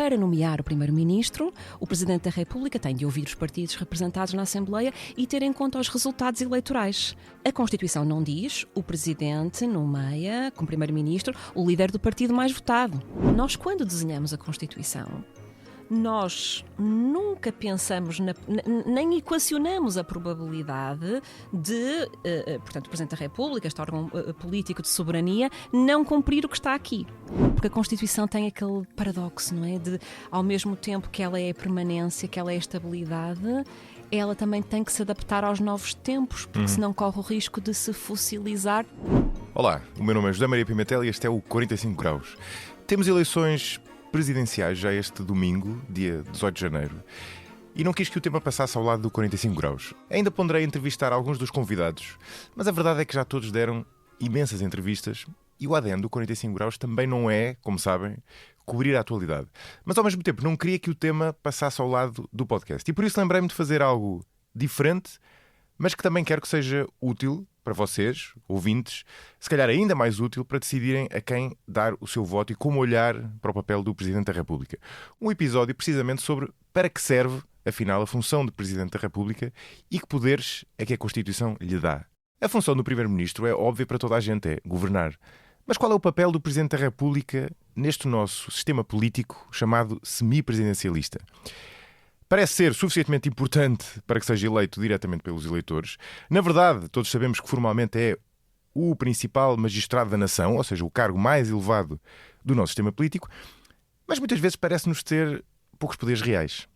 para nomear o Primeiro-Ministro, o Presidente da República tem de ouvir os partidos representados na Assembleia e ter em conta os resultados eleitorais. A Constituição não diz, o Presidente nomeia, como Primeiro-Ministro, o líder do partido mais votado. Nós, quando desenhamos a Constituição, nós nunca pensamos, nem equacionamos a probabilidade de, portanto, o Presidente da República, este órgão político de soberania, não cumprir o que está aqui. Porque a Constituição tem aquele paradoxo, não é? De, ao mesmo tempo que ela é a permanência, que ela é a estabilidade, ela também tem que se adaptar aos novos tempos, porque senão corre o risco de se fossilizar. Olá, o meu nome é José Maria Pimentel e este é o 45 Graus. Temos eleições presidenciais já este domingo, dia 18 de janeiro, e não quis que o tema passasse ao lado do 45 Graus. Ainda ponderei entrevistar alguns dos convidados, mas a verdade é que já todos deram imensas entrevistas e o ADN do 45 Graus também não é, como sabem, cobrir a atualidade. Mas ao mesmo tempo não queria que o tema passasse ao lado do podcast e por isso lembrei-me de fazer algo diferente, mas que também quero que seja útil para vocês, ouvintes, se calhar ainda mais útil para decidirem a quem dar o seu voto e como olhar para o papel do Presidente da República. Um episódio precisamente sobre para que serve, afinal, a função de Presidente da República e que poderes é que a Constituição lhe dá. A função do Primeiro-Ministro é óbvia para toda a gente, é governar. Mas qual é o papel do Presidente da República neste nosso sistema político chamado semipresidencialista? Parece ser suficientemente importante para que seja eleito diretamente pelos eleitores. Na verdade, todos sabemos que formalmente é o principal magistrado da nação, ou seja, o cargo mais elevado do nosso sistema político, mas muitas vezes parece-nos ter poucos poderes reais.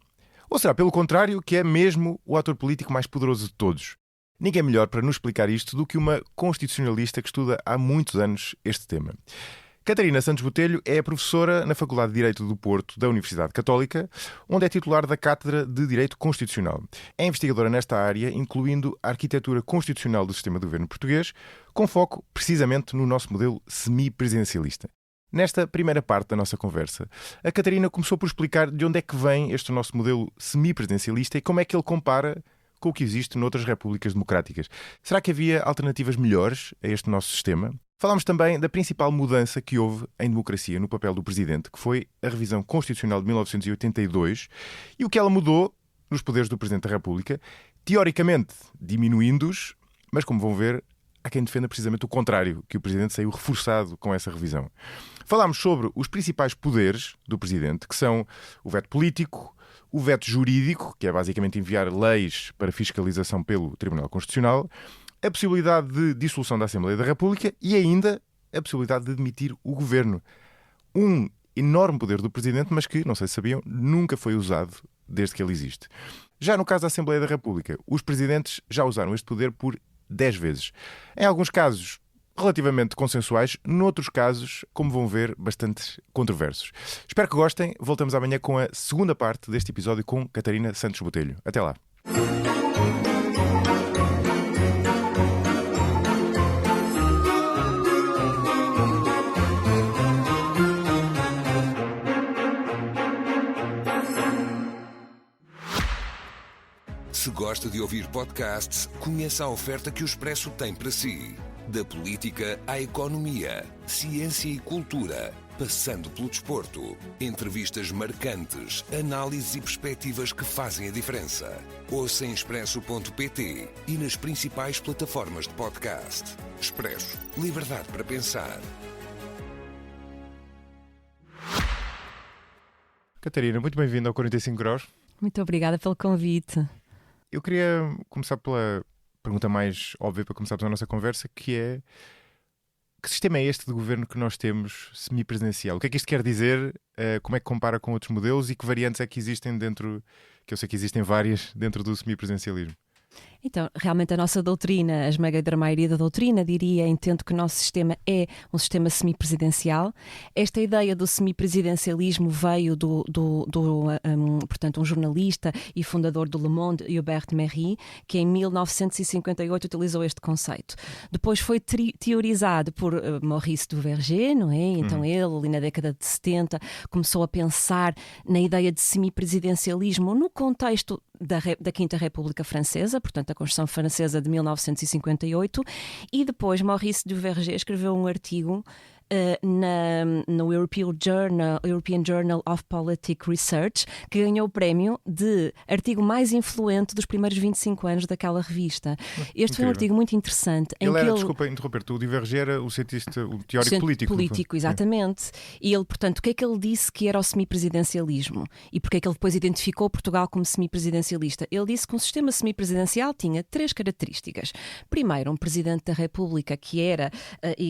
Ou será, pelo contrário, que é mesmo o ator político mais poderoso de todos? Ninguém melhor para nos explicar isto do que uma constitucionalista que estuda há muitos anos este tema. Catarina Santos Botelho é professora na Faculdade de Direito do Porto da Universidade Católica, onde é titular da Cátedra de Direito Constitucional. É investigadora nesta área, incluindo a arquitetura constitucional do sistema de governo português, com foco precisamente no nosso modelo semipresidencialista. Nesta primeira parte da nossa conversa, a Catarina começou por explicar de onde é que vem este nosso modelo semipresidencialista e como é que ele compara com o que existe noutras repúblicas democráticas. Será que havia alternativas melhores a este nosso sistema? Falámos também da principal mudança que houve em democracia no papel do Presidente, que foi a revisão constitucional de 1982, e o que ela mudou nos poderes do Presidente da República, teoricamente diminuindo-os, mas como vão ver, há quem defenda precisamente o contrário, que o Presidente saiu reforçado com essa revisão. Falámos sobre os principais poderes do Presidente, que são o veto político, o veto jurídico, que é basicamente enviar leis para fiscalização pelo Tribunal Constitucional, a possibilidade de dissolução da Assembleia da República e ainda a possibilidade de demitir o Governo. Um enorme poder do Presidente, mas que, não sei se sabiam, nunca foi usado desde que ele existe. Já no caso da Assembleia da República, os Presidentes já usaram este poder por 10 vezes. Em alguns casos relativamente consensuais, noutros casos, como vão ver, bastante controversos. Espero que gostem. Voltamos amanhã com a segunda parte deste episódio com Catarina Santos Botelho. Até lá. Se gosta de ouvir podcasts, conheça a oferta que o Expresso tem para si. Da política à economia, ciência e cultura, passando pelo desporto. Entrevistas marcantes, análises e perspectivas que fazem a diferença. Ouça em expresso.pt e nas principais plataformas de podcast. Expresso. Liberdade para pensar. Catarina, muito bem-vinda ao 45 Graus. Muito obrigada pelo convite. Eu queria começar pela pergunta mais óbvia para começarmos a nossa conversa, que é: que sistema é este de governo que nós temos semipresidencial? O que é que isto quer dizer? Como é que compara com outros modelos e que variantes é que existem dentro, que eu sei que existem várias dentro do semipresidencialismo? Então, realmente a nossa doutrina, a esmagadora maioria da doutrina, entende que o nosso sistema é um sistema semipresidencial. Esta ideia do semipresidencialismo veio portanto, um jornalista e fundador do Le Monde, Hubert Méry, que em 1958 utilizou este conceito. Depois foi teorizado por Maurice Duverger, não é? Então ele, ali na década de 70, começou a pensar na ideia de semipresidencialismo no contexto da Quinta República Francesa, portanto a Constituição Francesa de 1958, e depois Maurice Duverger escreveu um artigo no European Journal of Politic Research, que ganhou o prémio de artigo mais influente dos primeiros 25 anos daquela revista. Este foi um artigo muito interessante. Desculpa interromper-te, o Duverger era o cientista, o teórico político. Exatamente. E ele, portanto, o que é que ele disse que era o semipresidencialismo? E porque é que ele depois identificou Portugal como semipresidencialista? Ele disse que um sistema semipresidencial tinha 3 características. Primeiro, um presidente da República que era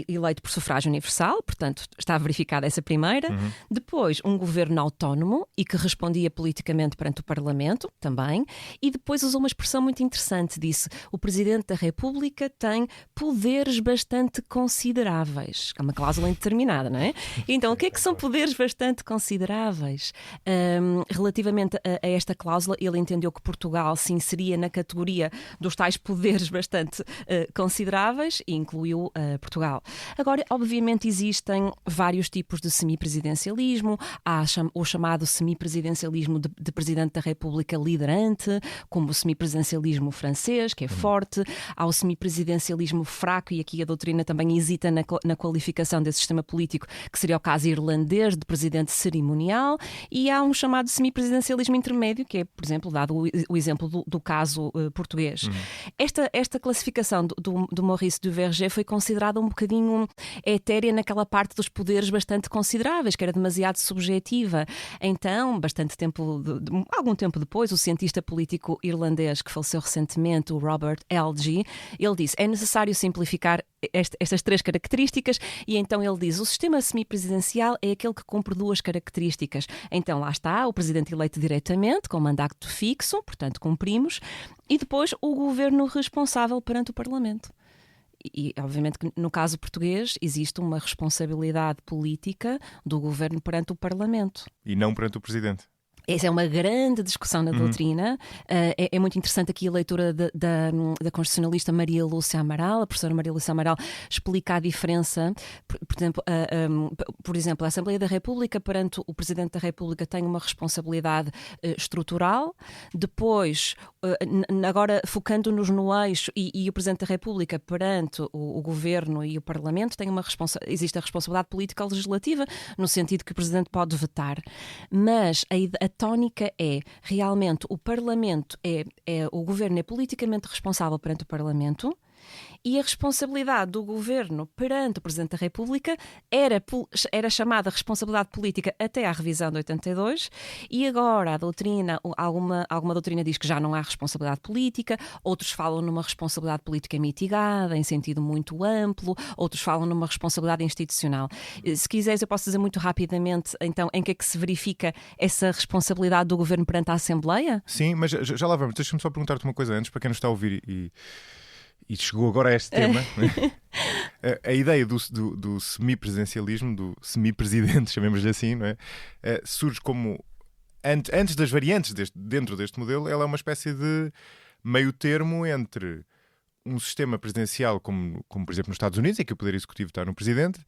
eleito por sufrágio universal, portanto, está verificada essa primeira. Depois, um governo autónomo e que respondia politicamente perante o Parlamento, também. E depois usou uma expressão muito interessante, disse: o presidente da República tem poderes bastante consideráveis. É uma cláusula indeterminada, não é? Então, o que é que são poderes bastante consideráveis? Relativamente a esta cláusula, ele entendeu que Portugal se inseria na categoria dos tais poderes bastante consideráveis e incluiu Portugal. Agora, obviamente, existem vários tipos de semipresidencialismo. Há o chamado semipresidencialismo de presidente da República liderante, como o semipresidencialismo francês, que é forte. Há o semipresidencialismo fraco, e aqui a doutrina também hesita na qualificação desse sistema político, que seria o caso irlandês de presidente cerimonial. E há um chamado semipresidencialismo intermédio, que é, por exemplo, dado o exemplo do caso português. Esta classificação do Maurice Duverger foi considerada um bocadinho etérea naquela parte dos poderes bastante consideráveis, que era demasiado subjetiva. Então, algum tempo depois, o cientista político irlandês que faleceu recentemente, o Robert Elgee, ele disse: é necessário simplificar estas 3 características, e então ele diz: o sistema semipresidencial é aquele que cumpre 2 características. Então lá está, o presidente eleito diretamente, com mandato fixo, portanto cumprimos, e depois o governo responsável perante o Parlamento. E, obviamente, que no caso português existe uma responsabilidade política do governo perante o Parlamento. E não perante o presidente. Essa é uma grande discussão na doutrina. É muito interessante aqui a leitura da constitucionalista Maria Lúcia Amaral. A professora Maria Lúcia Amaral explica a diferença. Por exemplo, a Assembleia da República perante o Presidente da República tem uma responsabilidade estrutural. Depois, agora focando-nos no eixo, e o Presidente da República perante o Governo e o Parlamento existe a responsabilidade política legislativa, no sentido que o Presidente pode vetar. Mas a tónica é, realmente, o Parlamento o Governo é politicamente responsável perante o Parlamento, e a responsabilidade do Governo perante o Presidente da República era chamada responsabilidade política até à revisão de 82, e agora a doutrina, alguma doutrina diz que já não há responsabilidade política, outros falam numa responsabilidade política mitigada, em sentido muito amplo, outros falam numa responsabilidade institucional. Se quiseres, eu posso dizer muito rapidamente, então, em que é que se verifica essa responsabilidade do Governo perante a Assembleia? Sim, mas já lá vamos. Deixa-me só perguntar-te uma coisa antes, para quem nos está a ouvir e chegou agora a este tema. A ideia do semipresidencialismo, do semipresidente, chamemos-lhe assim, não é? Surge como, antes das variantes dentro deste modelo, ela é uma espécie de meio termo entre um sistema presidencial, como por exemplo nos Estados Unidos, em que o poder executivo está no presidente,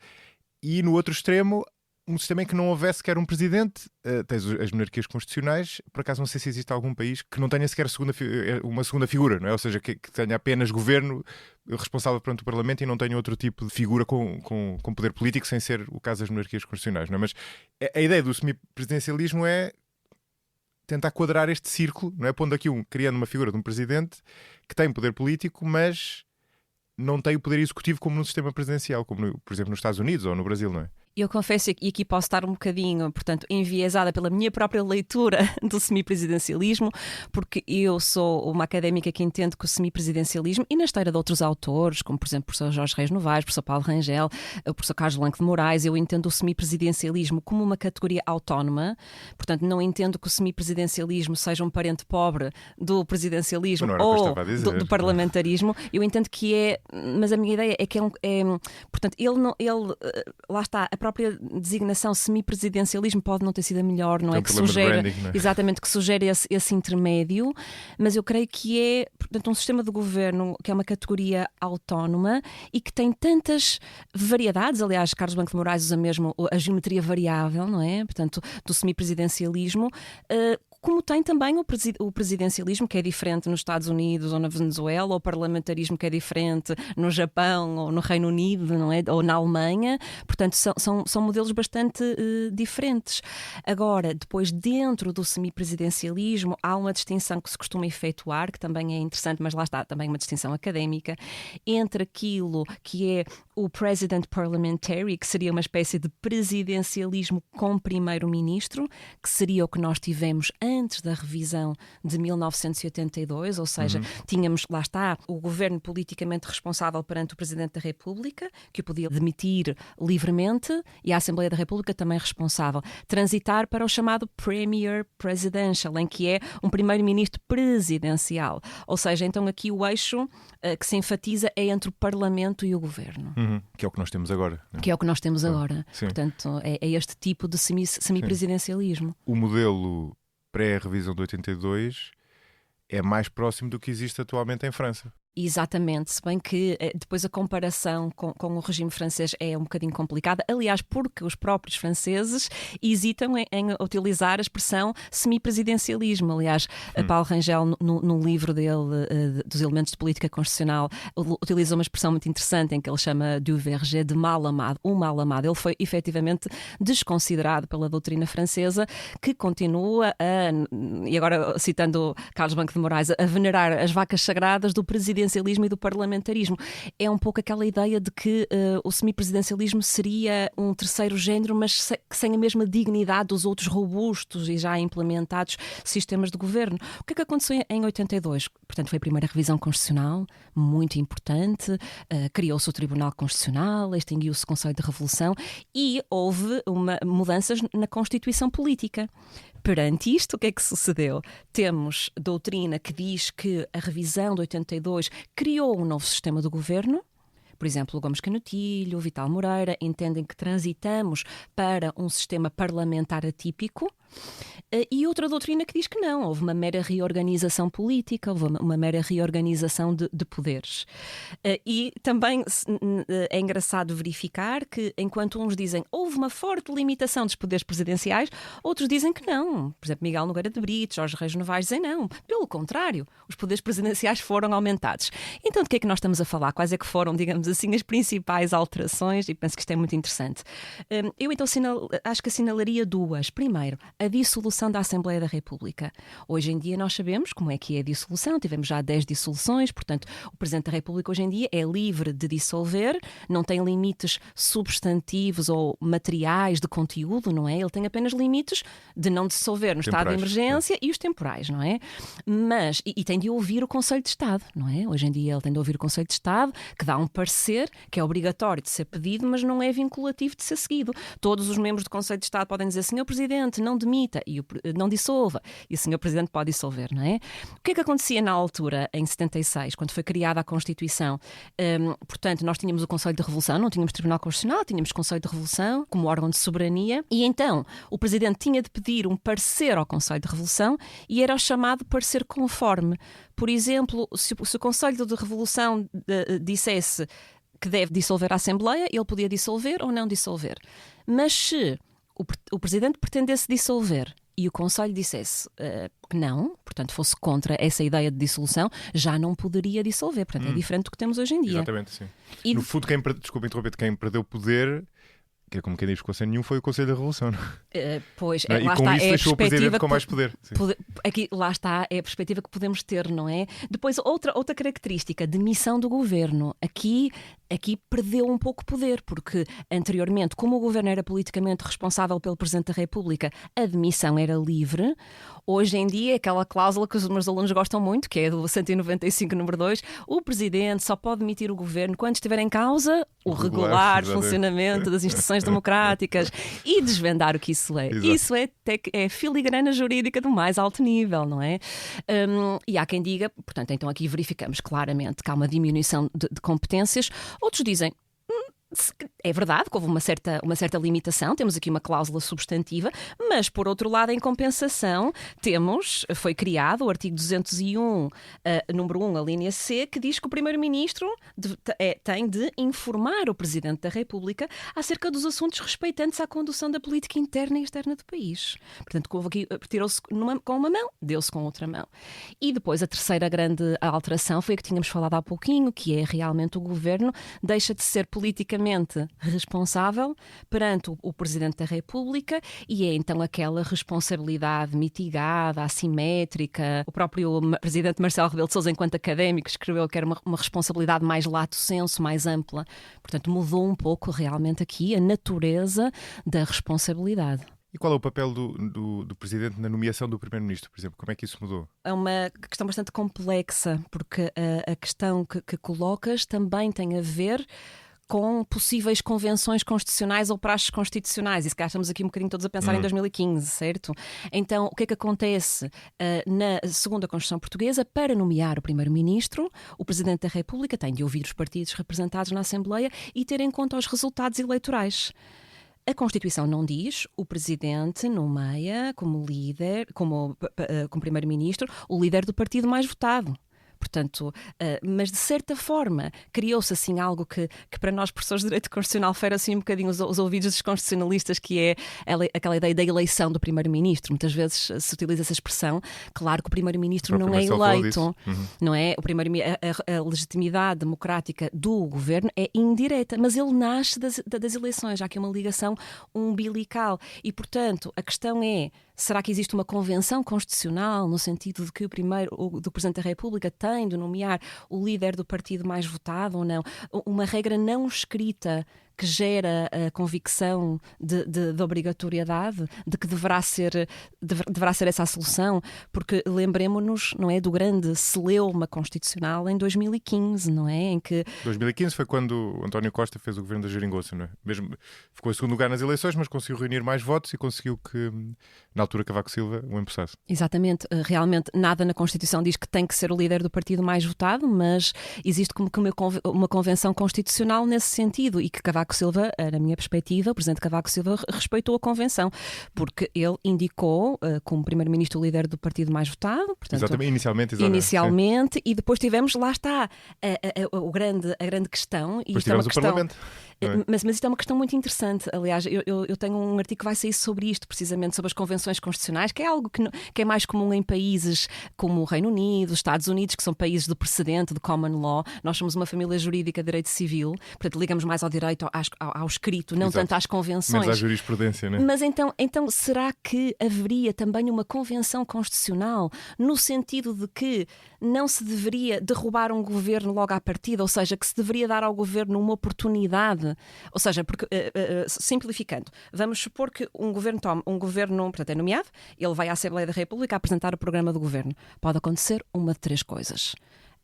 e no outro extremo um sistema em que não houvesse sequer um presidente. Tens as monarquias constitucionais. Por acaso não sei se existe algum país que não tenha sequer uma segunda figura, não é? Ou seja, que tenha apenas governo responsável perante o Parlamento e não tenha outro tipo de figura com poder político, sem ser o caso das monarquias constitucionais, não é? Mas a ideia do semipresidencialismo é tentar quadrar este círculo, não é? Pondo aqui criando uma figura de um presidente que tem poder político, mas não tem o poder executivo como no sistema presidencial, como por exemplo nos Estados Unidos ou no Brasil, não é? Eu confesso, e aqui posso estar um bocadinho, portanto, enviesada pela minha própria leitura do semipresidencialismo, porque eu sou uma académica que entende que o semipresidencialismo, e na esteira de outros autores, como por exemplo o professor Jorge Reis Novaes, o professor Paulo Rangel, o professor Carlos Blanco de Moraes, eu entendo o semipresidencialismo como uma categoria autónoma. Portanto, não entendo que o semipresidencialismo seja um parente pobre do presidencialismo ou do parlamentarismo. Eu entendo que é, mas a minha ideia é que portanto, lá está, a própria designação semipresidencialismo pode não ter sido a melhor, não é? Que sugere, branding, não é? Exatamente, que sugere esse intermédio, mas eu creio que é, portanto, um sistema de governo que é uma categoria autónoma e que tem tantas variedades. Aliás, Carlos Blanco de Moraes usa mesmo a geometria variável, não é? Portanto, do semipresidencialismo, como tem também o presidencialismo, que é diferente nos Estados Unidos ou na Venezuela, ou o parlamentarismo, que é diferente no Japão ou no Reino Unido, não é? Ou na Alemanha. Portanto, são modelos bastante diferentes. Agora, depois, dentro do semipresidencialismo, há uma distinção que se costuma efetuar, que também é interessante, mas lá está também uma distinção académica, entre aquilo que é o President Parliamentary, que seria uma espécie de presidencialismo com primeiro-ministro, que seria o que nós tivemos antes da revisão de 1982, ou seja, tínhamos, lá está, o governo politicamente responsável perante o Presidente da República, que o podia demitir livremente, e a Assembleia da República também responsável. Transitar para o chamado Premier Presidential, em que é um primeiro-ministro presidencial. Ou seja, então aqui o eixo que se enfatiza é entre o Parlamento e o governo. Que é o que nós temos agora. Né? Que é o que nós temos agora. Sim. Portanto, é este tipo de semipresidencialismo. O modelo pré-revisão de 82 é mais próximo do que existe atualmente em França. Exatamente, se bem que depois a comparação com o regime francês é um bocadinho complicada, aliás, porque os próprios franceses hesitam em utilizar a expressão semipresidencialismo. Aliás, Paulo Rangel, no livro dele, dos Elementos de Política Constitucional, utiliza uma expressão muito interessante em que ele chama du verger de mal amado, o mal amado. Ele foi efetivamente desconsiderado pela doutrina francesa, que continua e agora citando Carlos Banco de Moraes, a venerar as vacas sagradas do presidencialismo e do parlamentarismo. É um pouco aquela ideia de que o semipresidencialismo seria um terceiro género, mas sem a mesma dignidade dos outros robustos e já implementados sistemas de governo. O que é que aconteceu em 82? Portanto, foi a primeira revisão constitucional, muito importante, criou-se o Tribunal Constitucional, extinguiu-se o Conselho de Revolução e houve mudanças na Constituição Política. Perante isto, o que é que sucedeu? Temos doutrina que diz que a revisão de 82 criou um novo sistema de governo. Por exemplo, o Gomes Canutilho, o Vital Moreira entendem que transitamos para um sistema parlamentar atípico. E outra doutrina que diz que não, houve uma mera reorganização política, houve uma mera reorganização de poderes. E também é engraçado verificar que, enquanto uns dizem houve uma forte limitação dos poderes presidenciais, outros dizem que não. Por exemplo, Miguel Nogueira de Brito, Jorge Reis Novaes dizem não. Pelo contrário, os poderes presidenciais foram aumentados. Então, de que é que nós estamos a falar? Quais é que foram, digamos assim, as principais alterações? E penso que isto é muito interessante. Eu então acho que assinalaria duas. Primeiro, a dissolução da Assembleia da República. Hoje em dia nós sabemos como é que é a dissolução, tivemos já 10 dissoluções, portanto o Presidente da República hoje em dia é livre de dissolver, não tem limites substantivos ou materiais de conteúdo, não é? Ele tem apenas limites de não dissolver no estado de emergência e os temporais, não é? Mas, e tem de ouvir o Conselho de Estado, não é? Hoje em dia ele tem de ouvir o Conselho de Estado, que dá um parecer que é obrigatório de ser pedido, mas não é vinculativo de ser seguido. Todos os membros do Conselho de Estado podem dizer: Senhor Presidente, não demita, e não dissolva, e o Sr. Presidente pode dissolver, não é? O que é que acontecia na altura, em 76, quando foi criada a Constituição? Portanto, nós tínhamos o Conselho de Revolução, não tínhamos Tribunal Constitucional, tínhamos Conselho de Revolução como órgão de soberania, e então o Presidente tinha de pedir um parecer ao Conselho de Revolução e era o chamado parecer conforme. Por exemplo, se o Conselho de Revolução dissesse que deve dissolver a Assembleia, ele podia dissolver ou não dissolver. Mas se o Presidente pretendesse dissolver e o Conselho dissesse que não, portanto fosse contra essa ideia de dissolução, já não poderia dissolver. Portanto, é diferente do que temos hoje em dia. Exatamente, sim. No fundo, desculpa interromper, quem perdeu poder, que é como quem diz, ficou sem nenhum, foi o Conselho da Revolução. Pois, não? Lá e com está, isso deixou o Presidente com mais poder. Aqui, lá está, é a perspectiva que podemos ter, não é? Depois, outra característica, demissão do governo. Aqui perdeu um pouco poder, porque anteriormente, como o governo era politicamente responsável pelo Presidente da República, a demissão era livre. Hoje em dia, aquela cláusula que os meus alunos gostam muito, que é do 195, número 2, o Presidente só pode demitir o governo quando estiver em causa o regular funcionamento das instituições democráticas, e desvendar o que isso é. Exato. Isso é filigrana jurídica do mais alto nível, não é? E há quem diga, portanto, então aqui verificamos claramente que há uma diminuição de competências. Outros dizem, É verdade que houve uma certa limitação, temos aqui uma cláusula substantiva, mas, por outro lado, em compensação, foi criado o artigo 201, número 1, a linha C, que diz que o Primeiro-Ministro tem de informar o Presidente da República acerca dos assuntos respeitantes à condução da política interna e externa do país. Portanto, tirou-se com uma mão, deu-se com outra mão. E depois, a terceira grande alteração foi a que tínhamos falado há pouquinho, que é realmente o Governo deixa de ser politicamente responsável perante o Presidente da República e é então aquela responsabilidade mitigada, assimétrica. O próprio Presidente Marcelo Rebelo de Sousa, enquanto académico, escreveu que era uma responsabilidade mais lato sensu, mais ampla. Portanto, mudou um pouco realmente aqui a natureza da responsabilidade. E qual é o papel do Presidente na nomeação do Primeiro-Ministro, por exemplo? Como é que isso mudou? É uma questão bastante complexa, porque a questão que colocas também tem a ver com possíveis convenções constitucionais ou praxes constitucionais. E se calhar estamos aqui um bocadinho todos a pensar em 2015, certo? Então, o que é que acontece na segunda Constituição Portuguesa? Para nomear o Primeiro-Ministro, o Presidente da República tem de ouvir os partidos representados na Assembleia e ter em conta os resultados eleitorais. A Constituição não diz, o Presidente nomeia como Primeiro-Ministro o líder do partido mais votado. Portanto, mas de certa forma criou-se assim algo que para nós, professores de Direito Constitucional, fera assim um bocadinho os ouvidos dos constitucionalistas, que é aquela ideia da eleição do Primeiro-Ministro. Muitas vezes se utiliza essa expressão. Claro que o Primeiro-Ministro não é eleito, não é? A legitimidade democrática do governo é indireta, mas ele nasce das eleições. Há aqui uma ligação umbilical e, portanto, a questão é: será que existe uma convenção constitucional no sentido de que do Presidente da República tem de nomear o líder do partido mais votado ou não? Uma regra não escrita que gera a convicção de obrigatoriedade, de que deverá ser essa a solução, porque lembremos-nos, não é, do grande celeuma constitucional em 2015, não é? Em que 2015 foi quando António Costa fez o governo da geringonça, não é? Mesmo ficou em segundo lugar nas eleições, mas conseguiu reunir mais votos e conseguiu que, na altura, Cavaco Silva o empossasse. Exatamente. Realmente nada na Constituição diz que tem que ser o líder do partido mais votado, mas existe como que uma convenção constitucional nesse sentido, e que Cavaco Silva, na minha perspectiva, o Presidente Cavaco Silva respeitou a Convenção, porque ele indicou como Primeiro-Ministro o líder do partido mais votado. Portanto, exatamente. Inicialmente, e depois tivemos, lá está, a grande questão. Depois tivemos o Parlamento. Mas isto é uma questão muito interessante. Aliás, eu tenho um artigo que vai sair sobre isto, precisamente sobre as convenções constitucionais, que é algo que é mais comum em países como o Reino Unido, os Estados Unidos, que são países de precedente, de common law. Nós somos uma família jurídica de direito civil, portanto ligamos mais ao direito, ao escrito, não tanto às convenções. Menos à jurisprudência, não é? Mas então, será que haveria também uma convenção constitucional no sentido de que não se deveria derrubar um governo logo à partida, ou seja, que se deveria dar ao governo uma oportunidade? Ou seja, porque, simplificando, vamos supor que um governo, portanto, é nomeado, ele vai à Assembleia da República a apresentar o programa do governo. Pode acontecer uma de três coisas.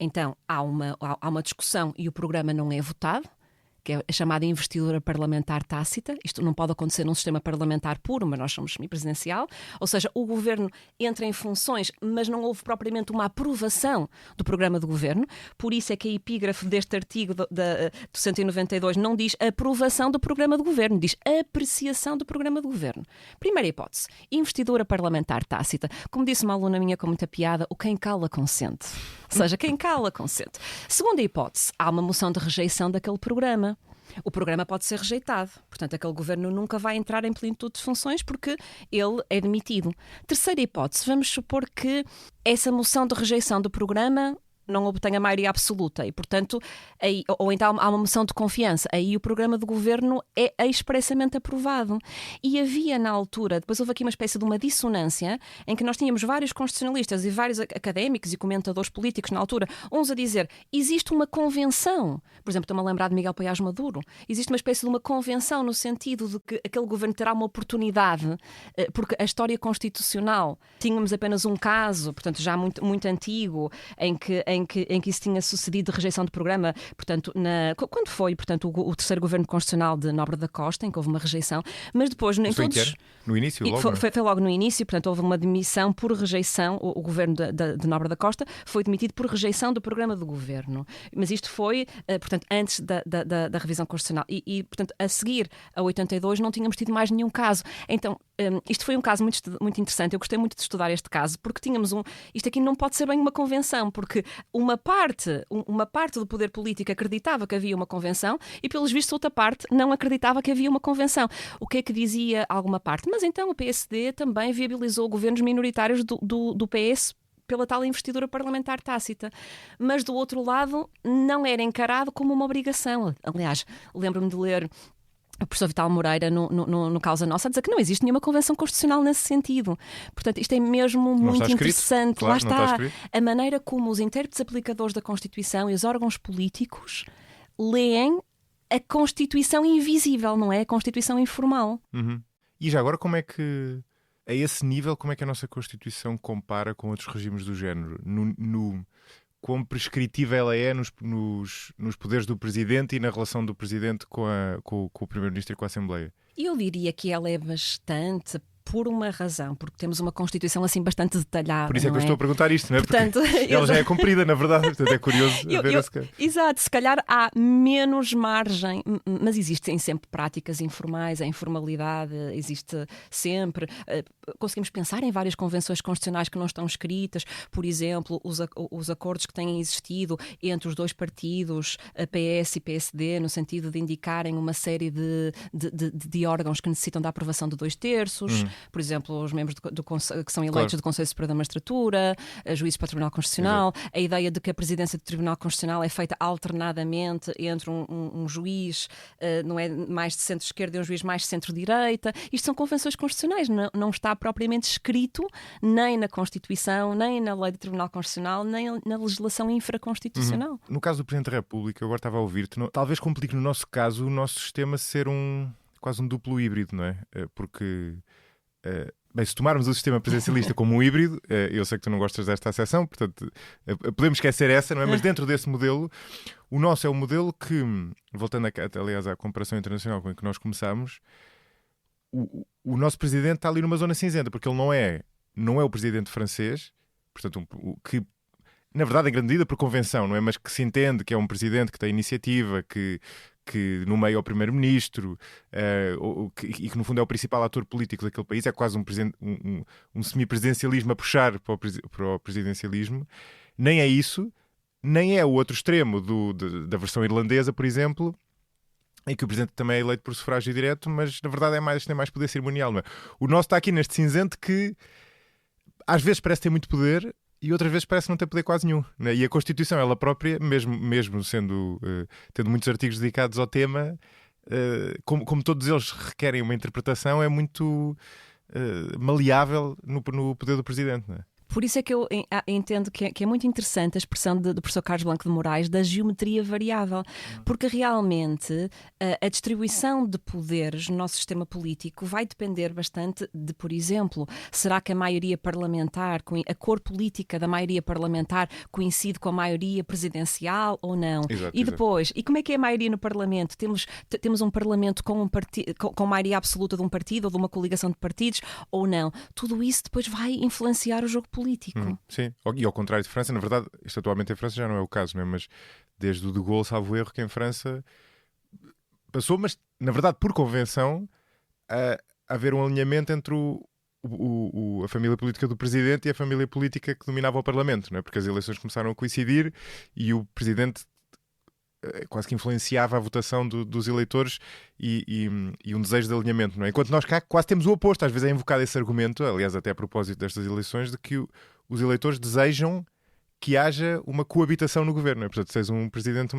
Então, há uma discussão e o programa não é votado, que é a chamada investidura parlamentar tácita. Isto não pode acontecer num sistema parlamentar puro, mas nós somos semipresidencial. Ou seja, o governo entra em funções, mas não houve propriamente uma aprovação do programa do governo. Por isso é que a epígrafe deste artigo do 192 não diz aprovação do programa do governo, diz apreciação do programa do governo. Primeira hipótese, investidura parlamentar tácita. Como disse uma aluna minha com muita piada, o quem cala consente. Ou seja, quem cala consente. Segunda hipótese, há uma moção de rejeição daquele programa. O programa pode ser rejeitado. Portanto, aquele governo nunca vai entrar em plenitude de funções porque ele é demitido. Terceira hipótese, vamos supor que essa moção de rejeição do programa não obtém a maioria absoluta e, portanto, ou então há uma moção de confiança, aí o programa do governo é expressamente aprovado. E havia na altura, depois houve aqui uma espécie de uma dissonância em que nós tínhamos vários constitucionalistas e vários académicos e comentadores políticos na altura, uns a dizer, existe uma convenção, por exemplo, estou-me a lembrar de Miguel Paiás Maduro, existe uma espécie de uma convenção no sentido de que aquele governo terá uma oportunidade, porque a história constitucional, tínhamos apenas um caso, portanto já muito, muito antigo, em em que isso tinha sucedido de rejeição de programa, portanto, quando foi, portanto, o terceiro governo constitucional de Nóbrega da Costa, em que houve uma rejeição, mas depois em todos... No início, logo? Foi logo no início, portanto, houve uma demissão por rejeição, o governo de Nóbrega da Costa foi demitido por rejeição do programa do governo. Mas isto foi, portanto, antes da revisão constitucional. E, portanto, a seguir a 82 não tínhamos tido mais nenhum caso. Então, isto foi um caso muito interessante. Eu gostei muito de estudar este caso, porque tínhamos isto aqui não pode ser bem uma convenção, porque uma parte do poder político acreditava que havia uma convenção e, pelos vistos, outra parte não acreditava que havia uma convenção. O que é que dizia alguma parte? Mas então o PSD também viabilizou governos minoritários do PS pela tal investidura parlamentar tácita. Mas, do outro lado, não era encarado como uma obrigação. Aliás, lembro-me de ler o professor Vital Moreira, no Causa Nossa, a dizer que não existe nenhuma convenção constitucional nesse sentido. Portanto, isto é mesmo muito interessante. Claro, lá está a maneira como os intérpretes aplicadores da Constituição e os órgãos políticos leem a Constituição invisível, não é? A Constituição informal. Uhum. E já agora, como é que, a esse nível, como é que a nossa Constituição compara com outros regimes do género? Quão prescritiva ela é nos poderes do Presidente e na relação do Presidente com o Primeiro-Ministro e com a Assembleia? Eu diria que ela é bastante, por uma razão, porque temos uma Constituição assim bastante detalhada. Por isso é que eu estou a perguntar isto, não é? Portanto, porque ela já é cumprida, na verdade. Portanto, é curioso ver Exato, se calhar há menos margem, mas existem sempre práticas informais, a informalidade existe sempre. Conseguimos pensar em várias convenções constitucionais que não estão escritas, por exemplo, os acordos que têm existido entre os dois partidos, a PS e PSD, no sentido de indicarem uma série de órgãos que necessitam da aprovação de 2/3. Por exemplo, os membros que são eleitos do Conselho Superior da Magistratura, juízes para o Tribunal Constitucional, a ideia de que a presidência do Tribunal Constitucional é feita alternadamente entre um juiz não é mais de centro-esquerda e um juiz mais de centro-direita. Isto são convenções constitucionais, não está propriamente escrito nem na Constituição, nem na lei do Tribunal Constitucional, nem na legislação infraconstitucional. No caso do Presidente da República, eu agora estava a ouvir-te, talvez complique no nosso caso o nosso sistema ser quase um duplo híbrido, não é? Porque... bem, se tomarmos o sistema presidencialista como um híbrido, eu sei que tu não gostas desta acessão, portanto podemos esquecer essa, não é? Mas dentro desse modelo, o nosso é um modelo que, voltando aliás à comparação internacional com a que nós começámos, o nosso presidente está ali numa zona cinzenta, porque ele não é o presidente francês, portanto que na verdade em grande medida por convenção, não é? Mas que se entende que é um presidente que tem iniciativa, que nomeia o primeiro-ministro e que no fundo é o principal ator político daquele país, é quase um semi-presidencialismo a puxar para o presidencialismo. Nem é isso, nem é o outro extremo da versão irlandesa, por exemplo, em que o presidente também é eleito por sufrágio direto, mas na verdade tem mais poder cerimonial. Não é? O nosso está aqui neste cinzento que às vezes parece ter muito poder e outras vezes parece não ter poder quase nenhum, né? E a Constituição, ela própria, mesmo tendo muitos artigos dedicados ao tema, como todos eles requerem uma interpretação, é muito maleável no poder do Presidente, não é? Por isso é que eu entendo que é muito interessante a expressão do professor Carlos Blanco de Moraes da geometria variável, porque realmente a distribuição de poderes no nosso sistema político vai depender bastante de, por exemplo, será que a maioria parlamentar, a cor política da maioria parlamentar coincide com a maioria presidencial ou não? Exato, depois, e como é que é a maioria no Parlamento? Temos um Parlamento com maioria absoluta de um partido ou de uma coligação de partidos ou não? Tudo isso depois vai influenciar o jogo político. Sim, e ao contrário de França, na verdade, isto atualmente em França já não é o caso, não é? Mas desde o de Gaulle, salvo erro, que em França passou, mas na verdade por convenção, a haver um alinhamento entre a família política do Presidente e a família política que dominava o Parlamento, não é? Porque as eleições começaram a coincidir e o Presidente quase que influenciava a votação dos eleitores e um desejo de alinhamento, não é? Enquanto nós cá quase temos o oposto, às vezes é invocado esse argumento, aliás até a propósito destas eleições, de que os eleitores desejam que haja uma coabitação no governo, não é? Portanto, se tens um presidente,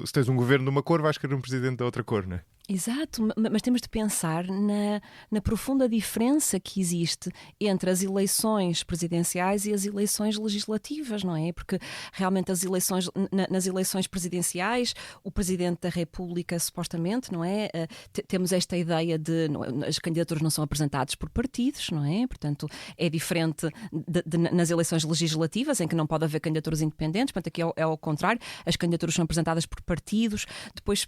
se tens um governo de uma cor, vais querer um presidente da outra cor, não é? Exato, mas temos de pensar na profunda diferença que existe entre as eleições presidenciais e as eleições legislativas, não é? Porque realmente nas eleições presidenciais, o Presidente da República, supostamente, não é? Temos esta ideia de as candidaturas não são apresentadas por partidos, não é? Portanto, é diferente nas eleições legislativas, em que não pode haver candidaturas independentes, portanto, aqui é ao contrário, as candidaturas são apresentadas por partidos, depois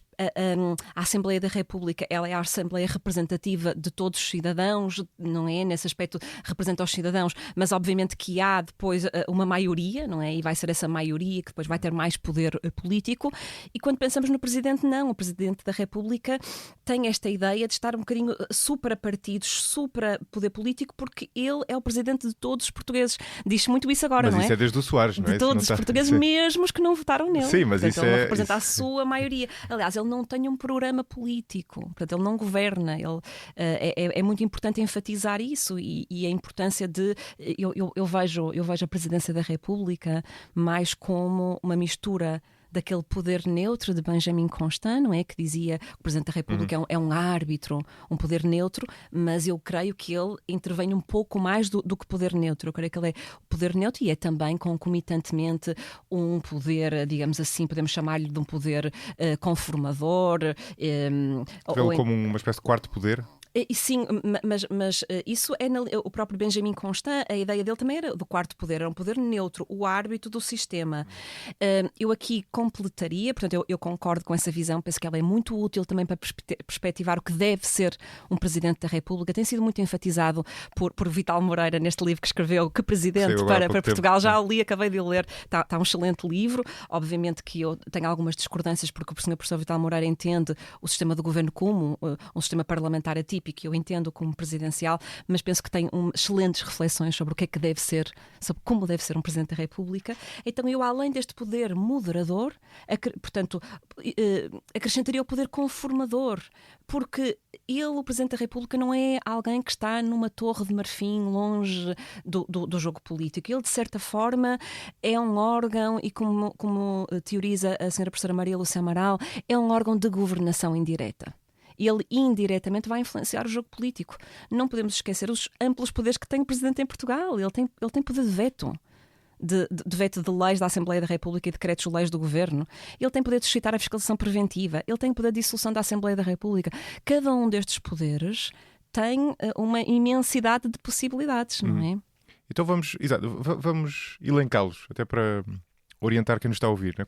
a Assembleia da República, ela é a Assembleia representativa de todos os cidadãos, não é? Nesse aspecto representa os cidadãos, mas obviamente que há depois uma maioria, não é? E vai ser essa maioria que depois vai ter mais poder político. E quando pensamos no Presidente, não. O Presidente da República tem esta ideia de estar um bocadinho supra partidos, supra poder político, porque ele é o Presidente de todos os portugueses. Diz-se muito isso agora, mas não é? Mas isso é desde o Soares, não é? De todos os portugueses, mesmo os que não votaram nele. Sim, mas portanto, isso ele não é... representa a sua maioria. Aliás, ele não tem um programa político, portanto, ele não governa. É muito importante enfatizar isso e a importância de... Eu vejo a Presidência da República mais como uma mistura daquele poder neutro de Benjamin Constant, não é? Que dizia que o Presidente da República é um árbitro, um poder neutro, mas eu creio que ele intervém um pouco mais do que poder neutro. Eu creio que ele é poder neutro e é também concomitantemente um poder, digamos assim, podemos chamar-lhe de um poder conformador. Vê-lo como uma espécie de quarto poder? Sim, mas isso é o próprio Benjamin Constant, a ideia dele também era do quarto poder, era um poder neutro, o árbitro do sistema. Eu aqui completaria, portanto eu concordo com essa visão, penso que ela é muito útil também para perspectivar o que deve ser um Presidente da República. Tem sido muito enfatizado por Vital Moreira neste livro que escreveu, Que Presidente para Portugal. Já o li, acabei de o ler, está um excelente livro. Obviamente que eu tenho algumas discordâncias porque o Sr. Professor Vital Moreira entende o sistema do governo como um sistema parlamentar atípico, que eu entendo como presidencial, mas penso que tem excelentes reflexões sobre o que é que deve ser, sobre como deve ser um Presidente da República. Então eu, além deste poder moderador, portanto, acrescentaria o poder conformador, porque ele, o Presidente da República, não é alguém que está numa torre de marfim longe do jogo político. Ele, de certa forma, é um órgão, e como teoriza a Sra. Professora Maria Lúcia Amaral, é um órgão de governação indireta. Ele indiretamente vai influenciar o jogo político. Não podemos esquecer os amplos poderes que tem o Presidente em Portugal. Ele tem poder de veto. De veto de leis da Assembleia da República e decretos-leis do Governo. Ele tem poder de suscitar a fiscalização preventiva. Ele tem poder de dissolução da Assembleia da República. Cada um destes poderes tem uma imensidade de possibilidades, não é? Então vamos elencá-los, até para orientar quem nos está a ouvir, né?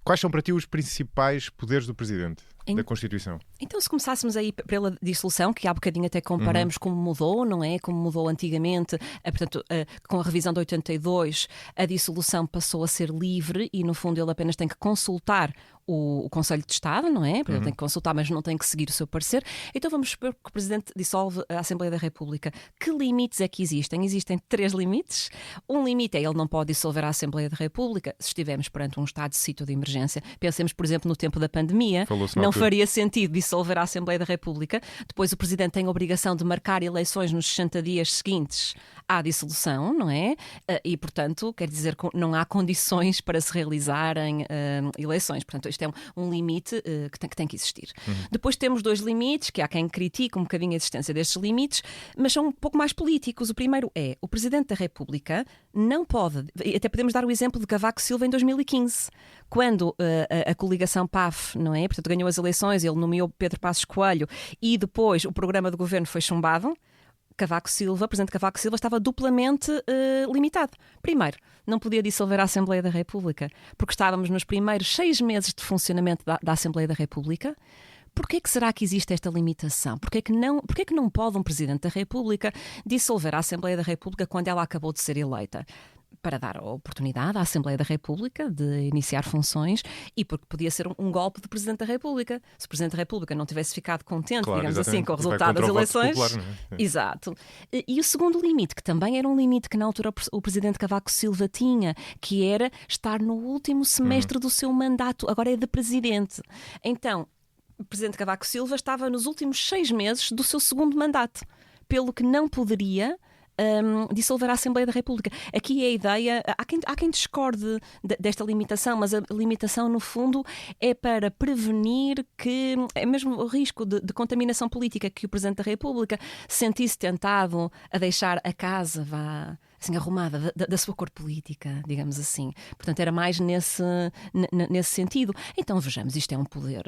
Quais são para ti os principais poderes do Presidente da Constituição? Então, se começássemos aí pela dissolução, que há bocadinho até comparamos como mudou, não é? Como mudou antigamente, portanto, com a revisão de 82, a dissolução passou a ser livre e, no fundo, ele apenas tem que consultar o Conselho de Estado, não é? Ele tem que consultar, mas não tem que seguir o seu parecer. Então vamos supor que o Presidente dissolve a Assembleia da República. Que limites é que existem? Existem 3 limites. Um limite é ele não pode dissolver a Assembleia da República se estivermos perante um estado de sítio de emergência. Pensemos, por exemplo, no tempo da pandemia. Não faria sentido dissolver a Assembleia da República. Depois o Presidente tem a obrigação de marcar eleições nos 60 dias seguintes à dissolução, não é? E, portanto, quer dizer que não há condições para se realizarem eleições. Portanto, isto é um limite que tem que existir. Depois temos 2 limites, que há quem critique um bocadinho a existência destes limites, mas são um pouco mais políticos. O primeiro é, o Presidente da República não pode, e até podemos dar o exemplo de Cavaco Silva em 2015, quando a coligação PAF, não é? Portanto, ganhou as eleições, ele nomeou Pedro Passos Coelho e depois o programa do governo foi chumbado. O Presidente Cavaco Silva estava duplamente limitado. Primeiro, não podia dissolver a Assembleia da República, porque estávamos nos primeiros 6 meses de funcionamento da Assembleia da República. Porquê que será que existe esta limitação? Porquê que não pode um Presidente da República dissolver a Assembleia da República quando ela acabou de ser eleita? Para dar a oportunidade à Assembleia da República de iniciar funções e porque podia ser um golpe do Presidente da República. Se o Presidente da República não tivesse ficado contente, claro, digamos exatamente, assim, com o resultado das eleições... Popular, não é? Exato. E o segundo limite, que também era um limite que na altura o Presidente Cavaco Silva tinha, que era estar no último semestre do seu mandato, agora é de Presidente. Então, o Presidente Cavaco Silva estava nos últimos 6 meses do seu segundo mandato, pelo que não poderia dissolver a Assembleia da República. Aqui a ideia, há quem discorde desta limitação, mas a limitação no fundo é para prevenir que é mesmo o risco de contaminação política, que o Presidente da República sentisse tentado a deixar a casa assim, arrumada da sua cor política, digamos assim. Portanto, era mais nesse sentido. Então, vejamos, isto é um poder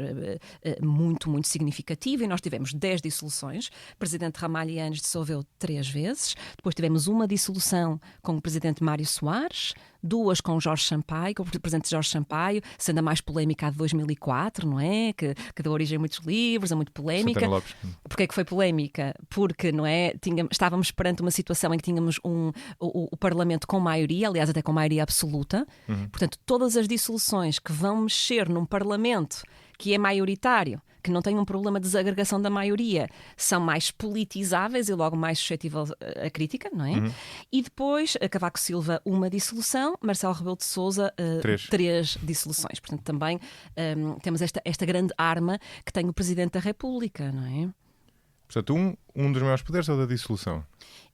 muito, muito significativo e nós tivemos 10 dissoluções. O Presidente Ramalhianes dissolveu 3 vezes. Depois tivemos uma dissolução com o Presidente Mário Soares, 2 com o Jorge Sampaio, com o Presidente Jorge Sampaio, sendo a mais polémica a de 2004, não é? Que deu origem a muitos livros, a muito polémica. Santana Lopes. Porquê é que foi polémica? Porque, não é? Estávamos perante uma situação em que tínhamos o Parlamento com maioria, aliás até com maioria absoluta. Portanto, todas as dissoluções que vão mexer num Parlamento que é maioritário, que não tem um problema de desagregação da maioria, são mais politizáveis e logo mais suscetíveis à crítica, não é? E depois, a Cavaco Silva, uma dissolução, Marcelo Rebelo de Sousa, 3 dissoluções. Portanto, também temos esta grande arma que tem o Presidente da República, não é? Portanto, um dos maiores poderes é o da dissolução.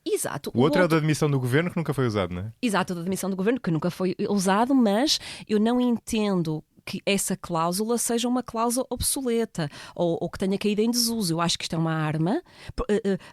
Exato. O outro é o da admissão do governo, que nunca foi usado, não é? Exato, o da admissão do governo, que nunca foi usado, mas eu não entendo que essa cláusula seja uma cláusula obsoleta ou que tenha caído em desuso. Eu acho que isto é uma arma.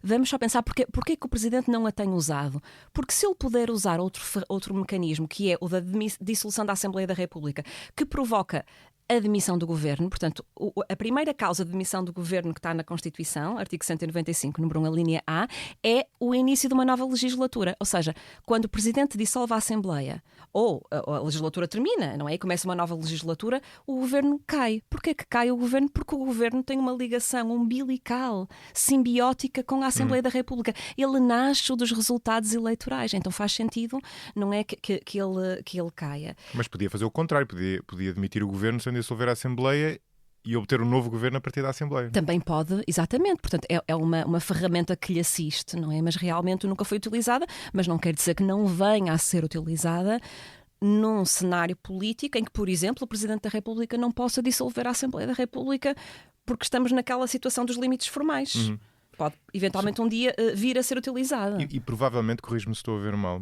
Vamos só pensar porque que o Presidente não a tem usado. Porque se ele puder usar outro mecanismo, que é o da dissolução da Assembleia da República, que provoca a demissão do governo, portanto, a primeira causa de demissão do governo que está na Constituição, artigo 195, número 1, a linha A, é o início de uma nova legislatura. Ou seja, quando o Presidente dissolve a Assembleia ou a legislatura termina, não é? E começa uma nova legislatura, o governo cai. Porquê que cai o governo? Porque o governo tem uma ligação umbilical, simbiótica com a Assembleia da República. Ele nasce dos resultados eleitorais. Então faz sentido, não é, que ele caia. Mas podia fazer o contrário, podia demitir o governo sem dissolver a Assembleia e obter um novo governo a partir da Assembleia. Também pode, exatamente. Portanto, é uma ferramenta que lhe assiste, não é? Mas realmente nunca foi utilizada, mas não quer dizer que não venha a ser utilizada num cenário político em que, por exemplo, o Presidente da República não possa dissolver a Assembleia da República porque estamos naquela situação dos limites formais. Pode, eventualmente, um dia vir a ser utilizada. E provavelmente, corrijo-me se estou a ver mal,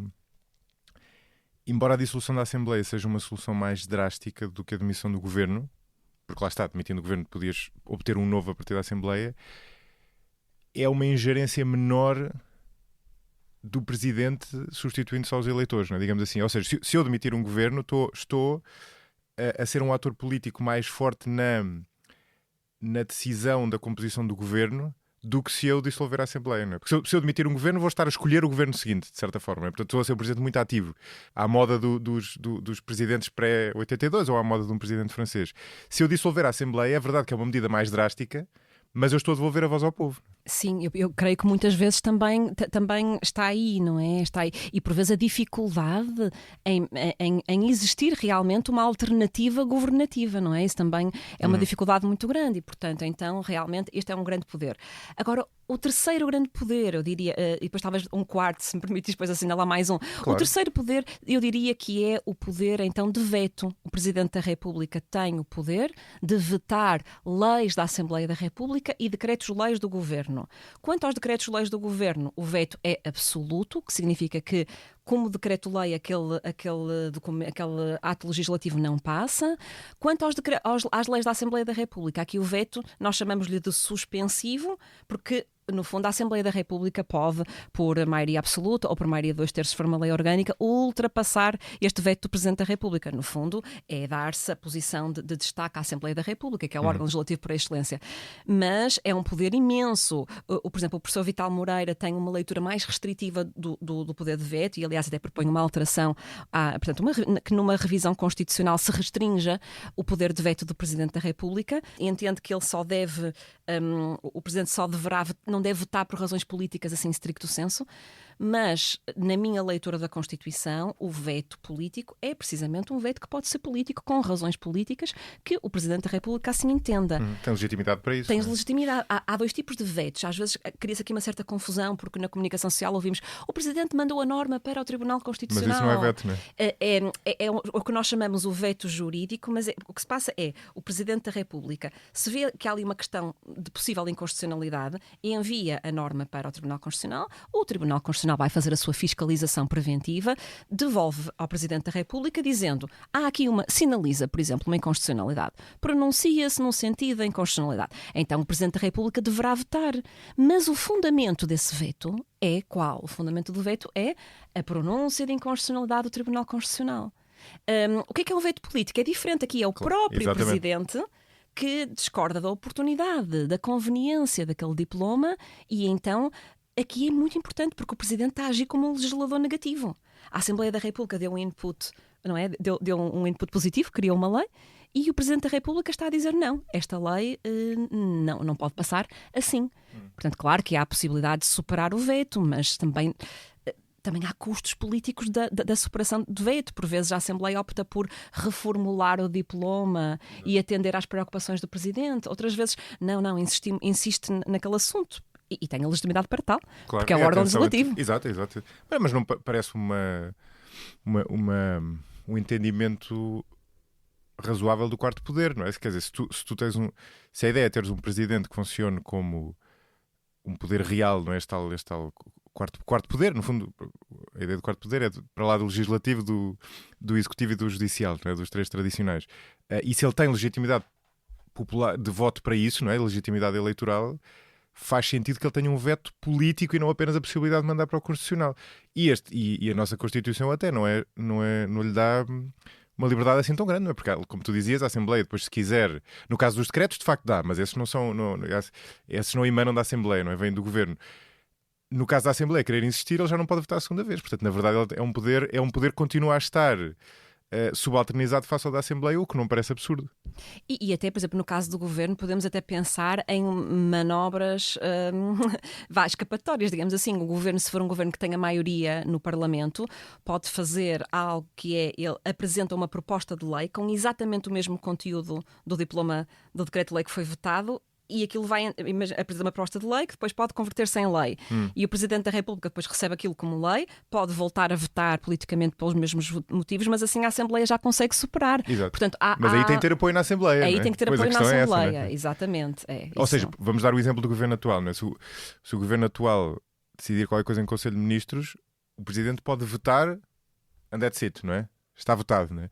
embora a dissolução da Assembleia seja uma solução mais drástica do que a demissão do governo, porque lá está, demitindo o governo podias obter um novo a partir da Assembleia, é uma ingerência menor do Presidente substituindo só os eleitores, não é? Digamos assim. Ou seja, se eu demitir um governo, estou a ser um ator político mais forte na decisão da composição do governo do que se eu dissolver a Assembleia, não é? Porque se eu demitir um governo, vou estar a escolher o governo seguinte, de certa forma. Portanto, estou a ser um presidente muito ativo, à moda dos presidentes pré-82 ou à moda de um presidente francês. Se eu dissolver a Assembleia, é verdade que é uma medida mais drástica, mas eu estou a devolver a voz ao povo. Sim, eu creio que muitas vezes também está aí, não é? Está aí. E por vezes a dificuldade em existir realmente uma alternativa governativa, não é? Isso também é uma dificuldade muito grande e, portanto, então, realmente, este é um grande poder. Agora, o terceiro grande poder, eu diria, e depois talvez um quarto, se me permites depois assinalar mais um. Claro. O terceiro poder, eu diria que é o poder, então, de veto. O Presidente da República tem o poder de vetar leis da Assembleia da República e decretos-leis do Governo. Quanto aos decretos-leis do Governo, o veto é absoluto, que significa que, como decreto-lei, aquele ato legislativo não passa. Quanto às leis da Assembleia da República, aqui o veto, nós chamamos-lhe de suspensivo, porque no fundo, a Assembleia da República pode, por maioria absoluta ou por maioria de 2/3 se for uma lei orgânica, ultrapassar este veto do Presidente da República. No fundo, é dar-se a posição de destaque à Assembleia da República, que é o órgão legislativo por excelência. Mas é um poder imenso. Por exemplo, o professor Vital Moreira tem uma leitura mais restritiva do poder de veto e, aliás, até propõe uma alteração, portanto, que numa revisão constitucional se restrinja o poder de veto do Presidente da República e entende que ele só deve, o Presidente só deverá, não deve votar por razões políticas, assim, stricto sensu, mas, na minha leitura da Constituição, o veto político é precisamente um veto que pode ser político com razões políticas que o Presidente da República assim entenda. Tem legitimidade para isso. Tem legitimidade. Há dois tipos de vetos. Às vezes cria-se aqui uma certa confusão, porque na comunicação social ouvimos o Presidente mandou a norma para o Tribunal Constitucional. Mas isso não é veto, não é? É o que nós chamamos o veto jurídico, mas o que se passa é o Presidente da República, se vê que há ali uma questão de possível inconstitucionalidade, envia a norma para o Tribunal Constitucional, o Tribunal Constitucional Constitucional vai fazer a sua fiscalização preventiva, devolve ao Presidente da República dizendo, há aqui sinaliza, por exemplo, uma inconstitucionalidade, pronuncia-se num sentido da inconstitucionalidade. Então o Presidente da República deverá vetar. Mas o fundamento desse veto é qual? O fundamento do veto é a pronúncia de inconstitucionalidade do Tribunal Constitucional. O que é um veto político? É diferente aqui, é o próprio Exatamente. Presidente que discorda da oportunidade, da conveniência daquele diploma e então aqui é muito importante porque o Presidente está a agir como um legislador negativo. A Assembleia da República deu um input, não é? Deu um input positivo, criou uma lei e o Presidente da República está a dizer não, esta lei não pode passar assim. Portanto, claro que há a possibilidade de superar o veto, mas também há custos políticos da superação do veto. Por vezes a Assembleia opta por reformular o diploma e atender às preocupações do Presidente. Outras vezes, insiste naquele assunto. E tem a legitimidade para tal, claro, porque é o órgão legislativo. Exato. Mas não parece um entendimento razoável do quarto poder, não é? Quer dizer, se a ideia é teres um Presidente que funcione como um poder real, não é? Este tal quarto poder, no fundo, a ideia do quarto poder é para lá do legislativo, do executivo e do judicial, não é? Dos três tradicionais. E se ele tem legitimidade popular de voto para isso, não é? Legitimidade eleitoral, faz sentido que ele tenha um veto político e não apenas a possibilidade de mandar para o Constitucional. E a nossa Constituição até não lhe dá uma liberdade assim tão grande, não é? Porque, como tu dizias, a Assembleia depois, se quiser, no caso dos decretos, de facto dá, mas esses esses não emanam da Assembleia, não é? Vêm do Governo. No caso da Assembleia querer insistir, ele já não pode votar a segunda vez. Portanto, na verdade, ele é um poder que continua a estar subalternizado face ao da Assembleia, o que não me parece absurdo. E até, por exemplo, no caso do Governo, podemos até pensar em manobras escapatórias, digamos assim. O Governo, se for um Governo que tenha maioria no Parlamento, pode fazer algo que ele apresenta uma proposta de lei com exatamente o mesmo conteúdo do diploma do decreto-lei que foi votado, e aquilo vai apresentar uma proposta de lei que depois pode converter-se em lei. E o Presidente da República depois recebe aquilo como lei, pode voltar a votar politicamente pelos mesmos motivos, mas assim a Assembleia já consegue superar. Exato. Portanto, mas aí tem que ter apoio na Assembleia. Aí não é? tem que ter Pois apoio na é Assembleia, essa, não é? exatamente. Ou seja, vamos dar o exemplo do Governo atual. Não é? Se o Governo atual decidir qualquer coisa em Conselho de Ministros, o Presidente pode votar and that's it, não é? Está votado, não é?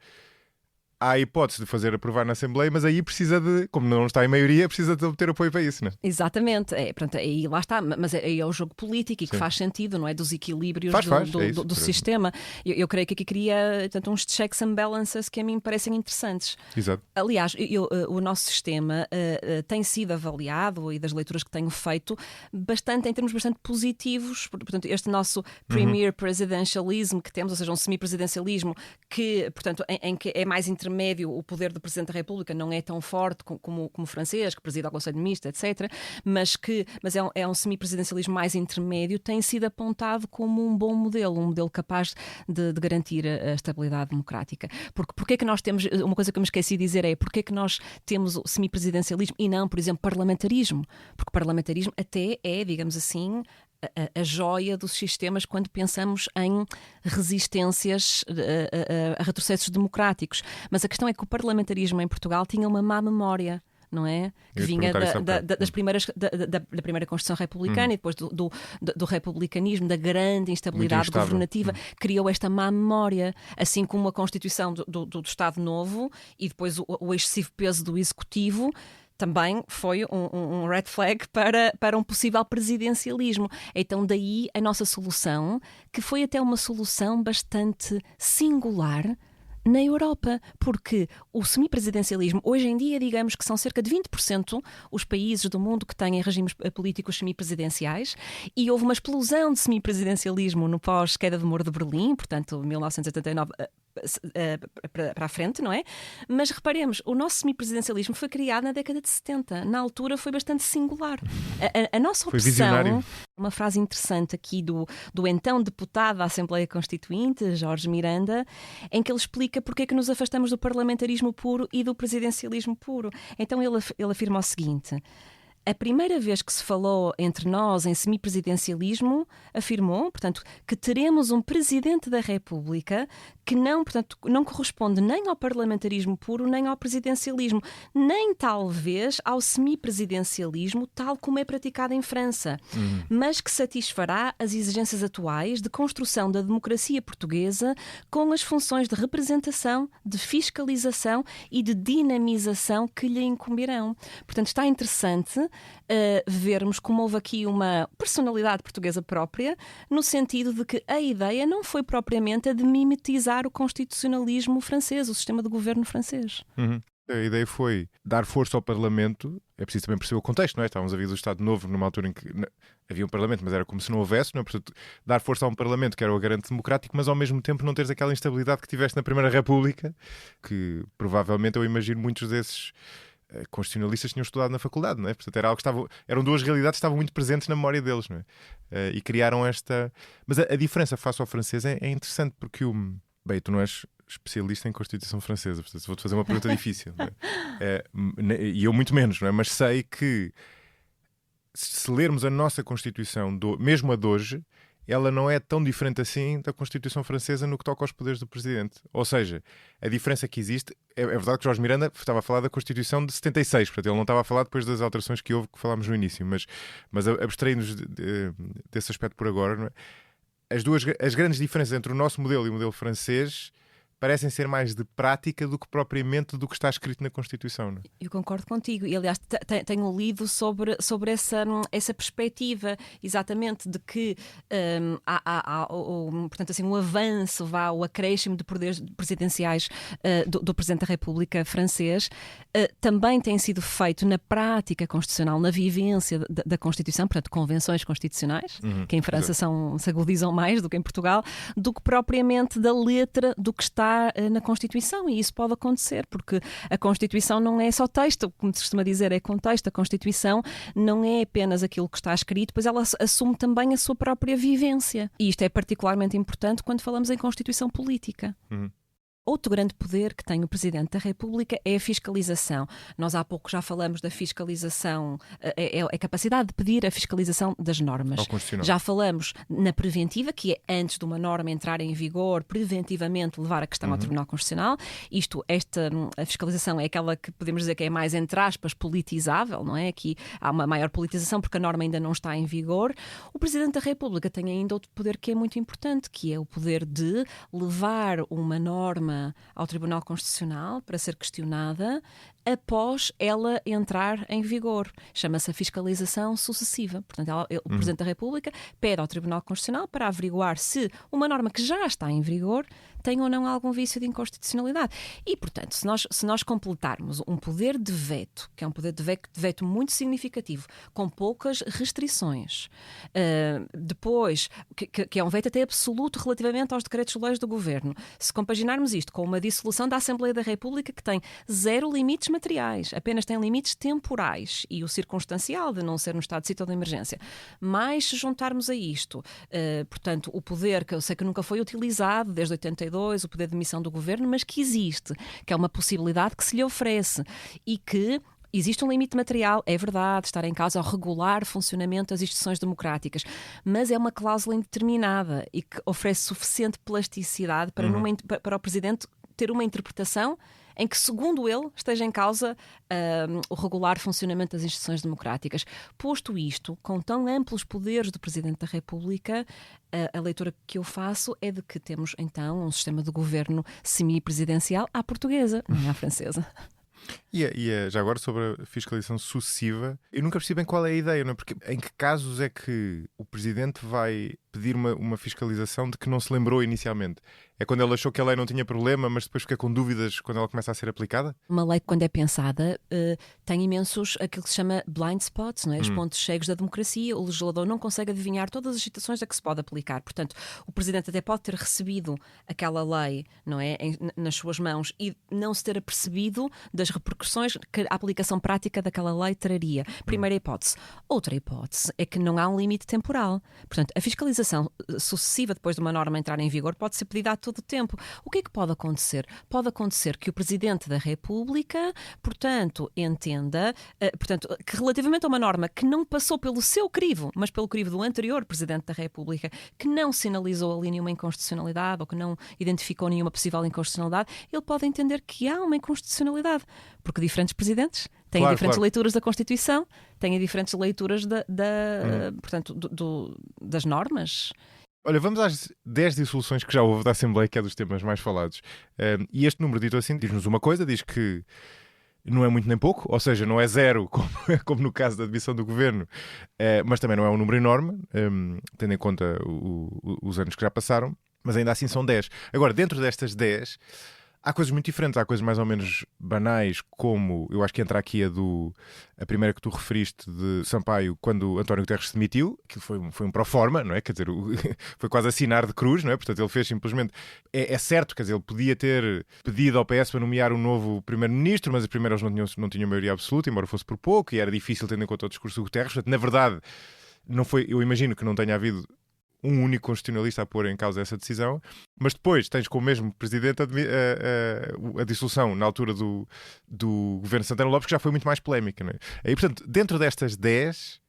Há a hipótese de fazer aprovar na Assembleia, mas aí precisa como não está em maioria, precisa de obter apoio para isso, não é? Exatamente, portanto, aí lá está, mas aí é o jogo político e que faz sentido, não é? Dos equilíbrios do sistema. Eu creio que aqui cria, portanto, uns checks and balances que a mim parecem interessantes. Exato. Aliás, o nosso sistema tem sido avaliado, e das leituras que tenho feito, em termos bastante positivos. Portanto, este nosso premier presidentialism que temos, ou seja, um semi-presidencialismo que, portanto, em que é mais intermédio, o poder do Presidente da República não é tão forte como o francês, que preside ao Conselho de Ministros, etc., mas é um semi-presidencialismo mais intermédio, tem sido apontado como um bom modelo, um modelo capaz de garantir a estabilidade democrática. Porque é que nós temos, uma coisa que eu me esqueci de dizer é, porque é que nós temos o semi-presidencialismo e não, por exemplo, parlamentarismo? Porque o parlamentarismo até é, digamos assim, a joia dos sistemas quando pensamos em resistências a retrocessos democráticos. Mas a questão é que o parlamentarismo em Portugal tinha uma má memória, não é? Que vinha da primeira Constituição Republicana e depois do republicanismo, da grande instabilidade governativa, criou esta má memória, assim como a Constituição do Estado Novo e depois o excessivo peso do Executivo também foi um red flag para um possível presidencialismo. Então daí a nossa solução, que foi até uma solução bastante singular na Europa, porque o semipresidencialismo, hoje em dia, digamos que são cerca de 20% os países do mundo que têm regimes políticos semipresidenciais, e houve uma explosão de semipresidencialismo no pós-queda do Muro de Berlim, portanto, 1989 para a frente, não é? Mas reparemos, o nosso semipresidencialismo foi criado na década de 70. Na altura foi bastante singular. A nossa opção, uma frase interessante aqui do então deputado da Assembleia Constituinte, Jorge Miranda, em que ele explica porque é que nos afastamos do parlamentarismo puro e do presidencialismo puro. Então ele afirma o seguinte: a primeira vez que se falou entre nós em semipresidencialismo, afirmou, portanto, que teremos um Presidente da República que não, portanto, não corresponde nem ao parlamentarismo puro, nem ao presidencialismo, nem talvez ao semipresidencialismo tal como é praticado em França, mas que satisfará as exigências atuais de construção da democracia portuguesa com as funções de representação, de fiscalização e de dinamização que lhe incumbirão. Portanto, está interessante vermos como houve aqui uma personalidade portuguesa própria, no sentido de que a ideia não foi propriamente a de mimetizar o constitucionalismo francês, o sistema de governo francês. A ideia foi dar força ao Parlamento. É preciso também perceber o contexto, não é? Estávamos a vir do Estado Novo numa altura em que havia um Parlamento, mas era como se não houvesse, não é? Portanto, dar força a um Parlamento que era o garante democrático, mas ao mesmo tempo não teres aquela instabilidade que tiveste na Primeira República, que provavelmente eu imagino muitos desses constitucionalistas tinham estudado na faculdade, não é? Portanto, era algo que eram duas realidades que estavam muito presentes na memória deles, não é? E criaram esta... Mas a diferença face ao francês é interessante, porque bem, tu não és especialista em Constituição Francesa, portanto vou-te fazer uma pergunta difícil, não é? E eu muito menos, não é? Mas sei que se lermos a nossa Constituição, mesmo a de hoje, ela não é tão diferente assim da Constituição Francesa no que toca aos poderes do Presidente. Ou seja, a diferença que existe... É verdade que Jorge Miranda estava a falar da Constituição de 76, portanto ele não estava a falar depois das alterações que houve, que falámos no início, mas abstraindo-nos desse aspecto por agora, não é? As grandes diferenças entre o nosso modelo e o modelo francês parecem ser mais de prática do que propriamente do que está escrito na Constituição, não é? Eu concordo contigo. E, aliás, tenho lido sobre essa perspectiva, exatamente, de que portanto, assim, um avanço, o acréscimo de poderes presidenciais do Presidente da República francês também tem sido feito na prática constitucional, na vivência da Constituição, portanto, convenções constitucionais, que em França se agudizam mais do que em Portugal, do que propriamente da letra do que está na Constituição, e isso pode acontecer, porque a Constituição não é só texto, como se costuma dizer, é contexto. A Constituição não é apenas aquilo que está escrito, pois ela assume também a sua própria vivência. E isto é particularmente importante quando falamos em Constituição política. Outro grande poder que tem o Presidente da República é a fiscalização. Nós há pouco já falamos da fiscalização, é a capacidade de pedir a fiscalização das normas. Já falamos na preventiva, que é antes de uma norma entrar em vigor, preventivamente levar a questão ao Tribunal Constitucional. A fiscalização é aquela que podemos dizer que é mais, entre aspas, politizável, não é? Aqui há uma maior politização porque a norma ainda não está em vigor. O Presidente da República tem ainda outro poder que é muito importante, que é o poder de levar uma norma ao Tribunal Constitucional para ser questionada após ela entrar em vigor. Chama-se a fiscalização sucessiva. Portanto, o Presidente da República pede ao Tribunal Constitucional para averiguar se uma norma que já está em vigor tem ou não algum vício de inconstitucionalidade. E, portanto, se nós completarmos um poder de veto, que é um poder de veto muito significativo, com poucas restrições, depois, que é um veto até absoluto relativamente aos decretos-leis do Governo, se compaginarmos isto com uma dissolução da Assembleia da República que tem 0 limites materiais, apenas tem limites temporais e o circunstancial de não ser um estado de sítio ou de emergência, mas se juntarmos a isto, portanto, o poder que eu sei que nunca foi utilizado desde 82, o poder de demissão do Governo, mas que existe, que é uma possibilidade que se lhe oferece e que existe um limite material, é verdade, estar em causa ao regular funcionamento das instituições democráticas, mas é uma cláusula indeterminada e que oferece suficiente plasticidade para o Presidente ter uma interpretação em que, segundo ele, esteja em causa o regular funcionamento das instituições democráticas. Posto isto, com tão amplos poderes do Presidente da República, a leitura que eu faço é de que temos, então, um sistema de governo semi-presidencial à portuguesa, não é à francesa. E já agora sobre a fiscalização sucessiva, eu nunca percebi bem qual é a ideia, não é? Porque em que casos é que o Presidente vai pedir uma fiscalização de que não se lembrou inicialmente? É quando ele achou que a lei não tinha problema, mas depois fica com dúvidas quando ela começa a ser aplicada? Uma lei, quando é pensada, tem imensos, aquilo que se chama blind spots, não é? Os pontos cegos da democracia. O legislador não consegue adivinhar todas as situações a que se pode aplicar. Portanto, o Presidente até pode ter recebido aquela lei, não é, nas suas mãos e não se ter apercebido das repercussões que a aplicação prática daquela lei traria. Primeira hipótese. Outra hipótese é que não há um limite temporal. Portanto, a fiscalização atualização sucessiva depois de uma norma entrar em vigor pode ser pedida a todo tempo. O que é que pode acontecer? Pode acontecer que o Presidente da República, portanto, entenda, que relativamente a uma norma que não passou pelo seu crivo, mas pelo crivo do anterior Presidente da República, que não sinalizou ali nenhuma inconstitucionalidade ou que não identificou nenhuma possível inconstitucionalidade, ele pode entender que há uma inconstitucionalidade, porque diferentes presidentes têm diferentes leituras da Constituição, têm diferentes leituras portanto, das normas. Olha, vamos às 10 dissoluções que já houve da Assembleia, que é dos temas mais falados. E este número, dito assim, diz-nos uma coisa, diz que não é muito nem pouco, ou seja, não é zero, como no caso da admissão do Governo, mas também não é um número enorme, tendo em conta os anos que já passaram, mas ainda assim são 10. Agora, dentro destas 10... há coisas muito diferentes, há coisas mais ou menos banais, como, eu acho que entra aqui a primeira que tu referiste de Sampaio, quando António Guterres se demitiu, que foi um proforma, não é? Quer dizer, foi quase assinar de cruz, não é? Portanto, ele fez simplesmente... É certo, quer dizer, ele podia ter pedido ao PS para nomear um novo primeiro-ministro, mas as primeiras não tinham maioria absoluta, embora fosse por pouco, e era difícil tendo em conta o discurso do Guterres. Portanto, na verdade, não foi, eu imagino que não tenha havido um único constitucionalista a pôr em causa essa decisão, mas depois tens com o mesmo presidente a dissolução na altura do governo Santana Lopes, que já foi muito mais polémica, não é? Aí, portanto, dentro destas 10,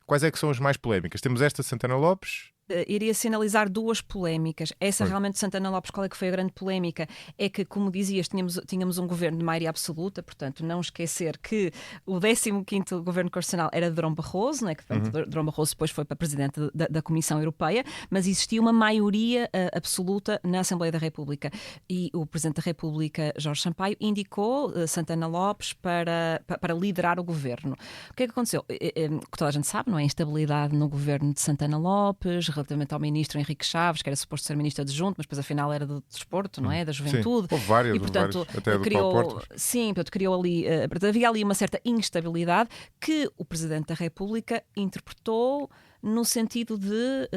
quais é que são as mais polémicas? Temos esta de Santana Lopes... Iria sinalizar duas polémicas. Essa realmente, Santana Lopes, qual é que foi a grande polémica? É que, como dizias, tínhamos um governo de maioria absoluta, portanto, não esquecer que o 15º governo constitucional era de Durão Barroso, não é? Que, portanto, Durão Barroso depois foi para presidente da Comissão Europeia, mas existia uma maioria absoluta na Assembleia da República. E o Presidente da República, Jorge Sampaio, indicou Santana Lopes para liderar o governo. O que é que aconteceu? Que toda a gente sabe, não é? A instabilidade no governo de Santana Lopes, relativamente ao ministro Henrique Chaves, que era suposto ser ministro adjunto, mas depois afinal era do desporto, não é? Da juventude. Sim, houve várias, e, portanto, até do Paulo Portas. Sim, portanto, criou ali, havia ali uma certa instabilidade que o Presidente da República interpretou no sentido de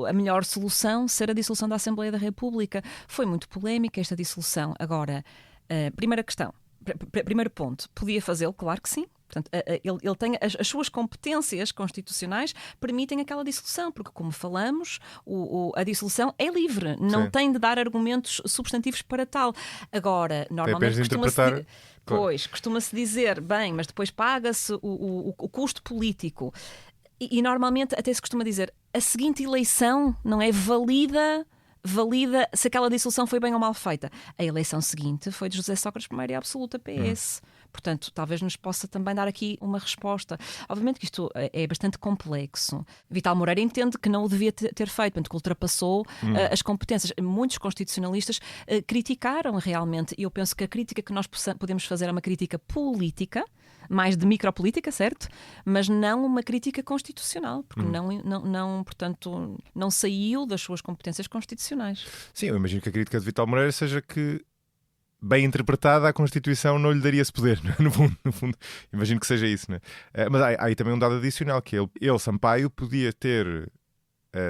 a melhor solução ser a dissolução da Assembleia da República. Foi muito polémica esta dissolução. Agora, primeira questão, primeiro ponto, podia fazê-lo? Claro que sim. Portanto, ele tem as suas competências constitucionais permitem aquela dissolução, porque, como falamos, a dissolução é livre, não tem de dar argumentos substantivos para tal. Agora, normalmente costuma-se dizer, bem, mas depois paga-se o custo político. E normalmente até se costuma dizer, a seguinte eleição não é valida se aquela dissolução foi bem ou mal feita. A eleição seguinte foi de José Sócrates por maioria absoluta, PS. Portanto, talvez nos possa também dar aqui uma resposta. Obviamente que isto é bastante complexo. Vital Moreira entende que não o devia ter feito, portanto, que ultrapassou as competências. Muitos constitucionalistas criticaram realmente, e eu penso que a crítica que nós podemos fazer é uma crítica política, mais de micropolítica, certo? Mas não uma crítica constitucional, porque portanto, não saiu das suas competências constitucionais. Sim, eu imagino que a crítica de Vital Moreira seja que, bem interpretada, a Constituição não lhe daria esse poder, não é? No fundo, imagino que seja isso, não é? Mas há aí também um dado adicional, que ele Sampaio, podia ter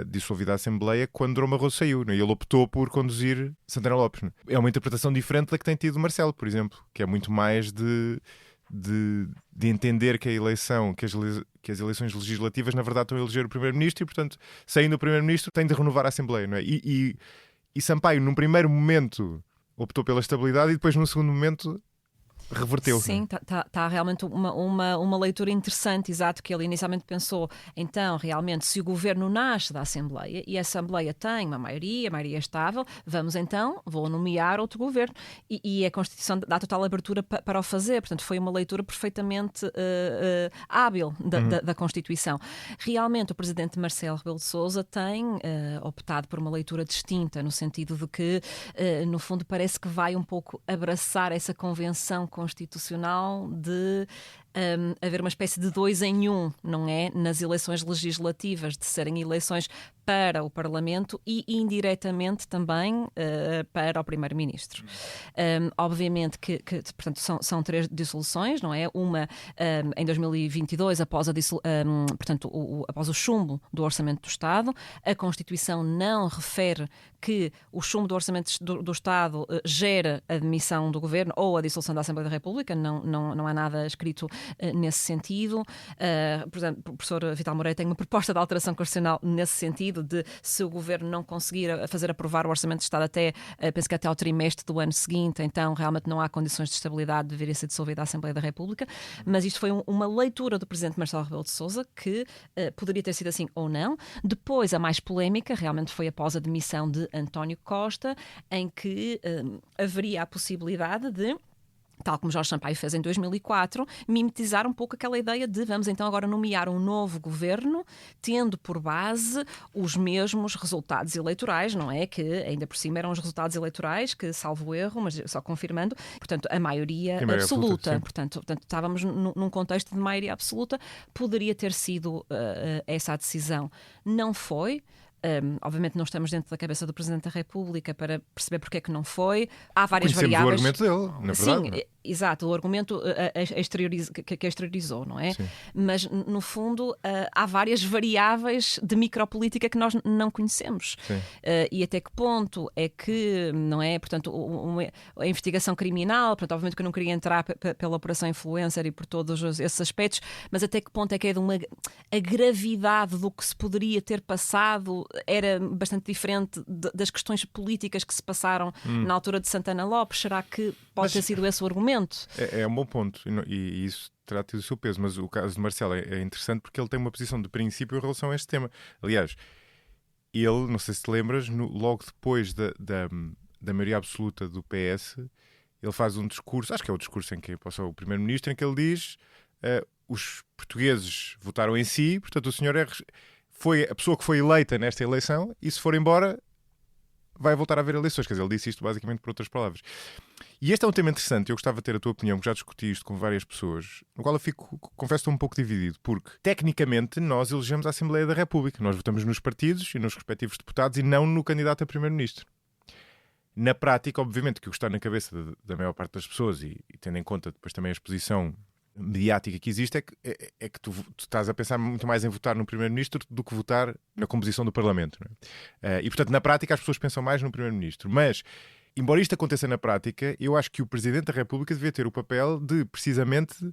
dissolvido a Assembleia quando Durão Barroso saiu, não é? E ele optou por conduzir Santana Lopes, não é? É uma interpretação diferente da que tem tido Marcelo, por exemplo, que é muito mais de entender que que as eleições legislativas, na verdade, estão a eleger o Primeiro-Ministro e, portanto, saindo o Primeiro-Ministro, tem de renovar a Assembleia, não é? E Sampaio, num primeiro momento, optou pela estabilidade e depois, num segundo momento, reverteu. Sim, está realmente uma leitura interessante, exato, que ele inicialmente pensou, então, realmente, se o governo nasce da Assembleia e a Assembleia tem uma maioria estável, vou nomear outro governo. E a Constituição dá total abertura para o fazer, portanto, foi uma leitura perfeitamente hábil da Constituição. Realmente, o presidente Marcelo Rebelo de Sousa tem optado por uma leitura distinta, no sentido de que, no fundo, parece que vai um pouco abraçar essa convenção constitucional de haver uma espécie de 2 em 1, não é? Nas eleições legislativas, de serem eleições para o Parlamento e indiretamente também para o Primeiro-Ministro. Obviamente que portanto, são 3 dissoluções, não é? Uma em 2022, após após o chumbo do Orçamento do Estado. A Constituição não refere que o chumbo do Orçamento do Estado gera a demissão do Governo ou a dissolução da Assembleia da República, não há nada escrito nesse sentido. Por exemplo, o professor Vital Moreira tem uma proposta de alteração constitucional nesse sentido, sentido de, se o Governo não conseguir fazer aprovar o Orçamento de Estado penso que até ao trimestre do ano seguinte, então realmente não há condições de estabilidade, deveria ser dissolvida a Assembleia da República. Mas isto foi uma leitura do Presidente Marcelo Rebelo de Sousa que poderia ter sido assim ou não. Depois, a mais polémica realmente foi após a demissão de António Costa, em que haveria a possibilidade de, tal como Jorge Sampaio fez em 2004, mimetizar um pouco aquela ideia de vamos então agora nomear um novo governo, tendo por base os mesmos resultados eleitorais, não é? Que ainda por cima eram os resultados eleitorais, que, salvo erro, mas só confirmando, portanto, a maioria absoluta. Portanto, estávamos num contexto de maioria absoluta. Poderia ter sido essa a decisão. Não foi. Obviamente não estamos dentro da cabeça do Presidente da República para perceber porque é que não foi. Há várias variáveis. O argumento dele, na verdade. Sim, exato, o argumento que exteriorizou, não é? Sim. Mas, no fundo, há várias variáveis de micropolítica que nós não conhecemos. E até que ponto é que, não é? Portanto, a investigação criminal, portanto, obviamente que eu não queria entrar pela Operação Influencer e por todos esses aspectos, mas até que ponto é que a gravidade do que se poderia ter passado era bastante diferente das questões políticas que se passaram na altura de Santana Lopes. Será que pode ter sido esse o argumento? É um bom ponto e isso terá tido o seu peso, mas o caso de Marcelo é interessante porque ele tem uma posição de princípio em relação a este tema. Aliás, ele, não sei se te lembras, logo depois da maioria absoluta do PS, ele faz um discurso, acho que é o discurso em que passou o Primeiro-Ministro, em que ele diz os portugueses votaram em si, portanto o senhor foi a pessoa que foi eleita nesta eleição e se for embora vai voltar a haver eleições. Quer dizer, ele disse isto basicamente por outras palavras. E este é um tema interessante, eu gostava de ter a tua opinião, porque já discuti isto com várias pessoas, no qual eu fico, confesso, estou um pouco dividido, porque tecnicamente nós elegemos a Assembleia da República, nós votamos nos partidos e nos respectivos deputados e não no candidato a Primeiro-Ministro. Na prática, obviamente, que o que está na cabeça da maior parte das pessoas, e tendo em conta depois também a exposição mediática que existe, é que tu estás a pensar muito mais em votar no Primeiro-Ministro do que votar na composição do Parlamento. Não é? E, portanto, na prática as pessoas pensam mais no Primeiro-Ministro. Mas, embora isto aconteça na prática, eu acho que o Presidente da República devia ter o papel de, precisamente,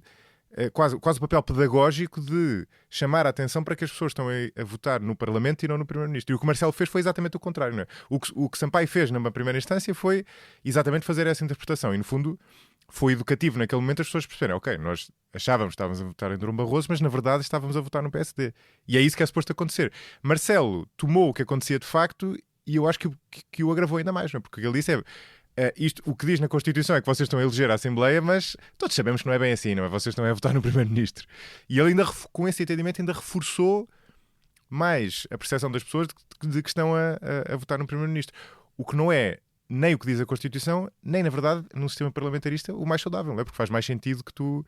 quase o papel pedagógico de chamar a atenção para que as pessoas estão a votar no Parlamento e não no Primeiro-Ministro. E o que Marcelo fez foi exatamente o contrário. Não é? O que Sampaio fez na primeira instância foi exatamente fazer essa interpretação. E, no fundo, foi educativo naquele momento as pessoas perceberem, ok, nós achávamos que estávamos a votar em Durão Barroso, mas na verdade estávamos a votar no PSD. E é isso que é suposto acontecer. Marcelo tomou o que acontecia de facto e eu acho que o agravou ainda mais, não é? Porque o que ele disse o que diz na Constituição é que vocês estão a eleger a Assembleia, mas todos sabemos que não é bem assim, não é? Vocês estão a votar no Primeiro-Ministro. E ele ainda, com esse entendimento, ainda reforçou mais a percepção das pessoas de que estão a votar no Primeiro-Ministro. O que não é nem o que diz a Constituição, nem, na verdade, num sistema parlamentarista, o mais saudável, não é? Porque faz mais sentido que tu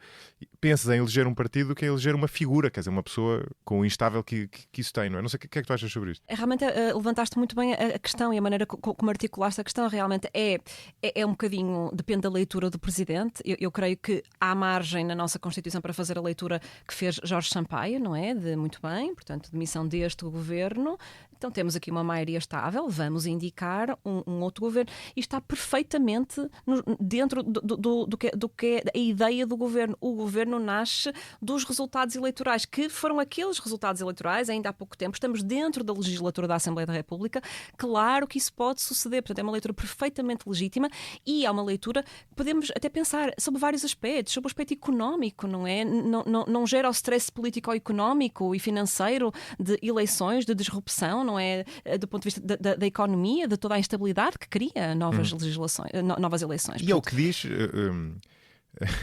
penses em eleger um partido do que em eleger uma figura, quer dizer, uma pessoa com o instável que isso tem, não é? Não sei o que é que tu achas sobre isto. Realmente levantaste muito bem a questão e a maneira como articulaste a questão realmente é um bocadinho, depende da leitura do Presidente. Eu creio que há margem na nossa Constituição para fazer a leitura que fez Jorge Sampaio, não é? De muito bem, portanto, demissão deste governo. Então temos aqui uma maioria estável, vamos indicar um outro governo. E está perfeitamente dentro do que é a ideia do governo. O governo nasce dos resultados eleitorais, que foram aqueles resultados eleitorais, ainda há pouco tempo. Estamos dentro da legislatura da Assembleia da República. Claro que isso pode suceder. Portanto, é uma leitura perfeitamente legítima e é uma leitura que podemos até pensar sobre vários aspectos. Sobre o aspecto económico, não é? Não gera o stress político-económico e financeiro de eleições, de disrupção, não é? Do ponto de vista da economia, de toda a instabilidade que cria novas legislações, novas eleições. E é o que diz...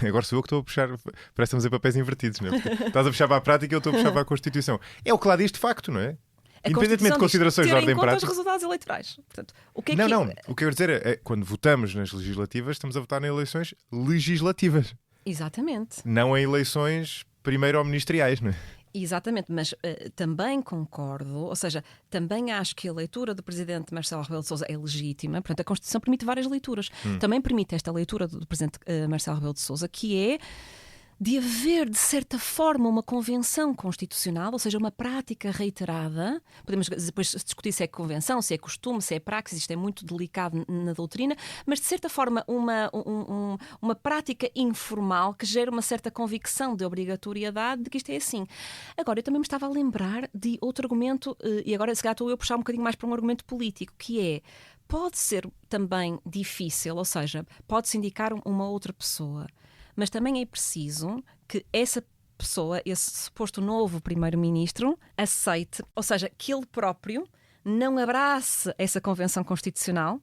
Agora sou eu que estou a puxar, parece-me papéis invertidos, não é? Porque estás a puxar para a prática e eu estou a puxar para a Constituição. É o que lá diz de facto, não é? Independentemente de considerações de ordem prática. Os resultados eleitorais. Portanto, o que é não. O que eu quero dizer é quando votamos nas legislativas, estamos a votar em eleições legislativas. Exatamente. Não em eleições primeiro-ministeriais, não é? Exatamente, mas também concordo, ou seja, também acho que a leitura do Presidente Marcelo Rebelo de Sousa é legítima. Portanto, a Constituição permite várias leituras. Também permite esta leitura do Presidente Marcelo Rebelo de Sousa, que é de haver, de certa forma, uma convenção constitucional, ou seja, uma prática reiterada. Podemos depois discutir se é convenção, se é costume, se é praxis, isto é muito delicado na doutrina, mas, de certa forma, uma prática informal que gera uma certa convicção de obrigatoriedade de que isto é assim. Agora, eu também me estava a lembrar de outro argumento, e agora se calhar estou eu a puxar um bocadinho mais para um argumento político, que é, pode ser também difícil, ou seja, pode-se indicar uma outra pessoa, mas também é preciso que essa pessoa, esse suposto novo primeiro-ministro, aceite, ou seja, que ele próprio não abrace essa convenção constitucional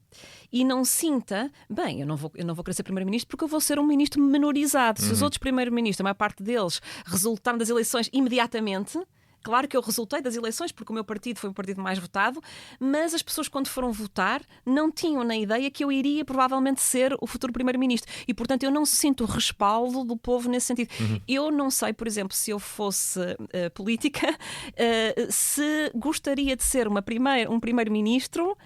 e não sinta, bem, eu não vou querer ser primeiro-ministro porque eu vou ser um ministro menorizado. Se os outros primeiros-ministros, a maior parte deles, resultaram das eleições imediatamente... Claro que eu resultei das eleições porque o meu partido foi o partido mais votado, mas as pessoas, quando foram votar, não tinham na ideia que eu iria provavelmente ser o futuro primeiro-ministro. E, portanto, eu não sinto o respaldo do povo nesse sentido. Eu não sei, por exemplo, se eu fosse política, se gostaria de ser um primeiro-ministro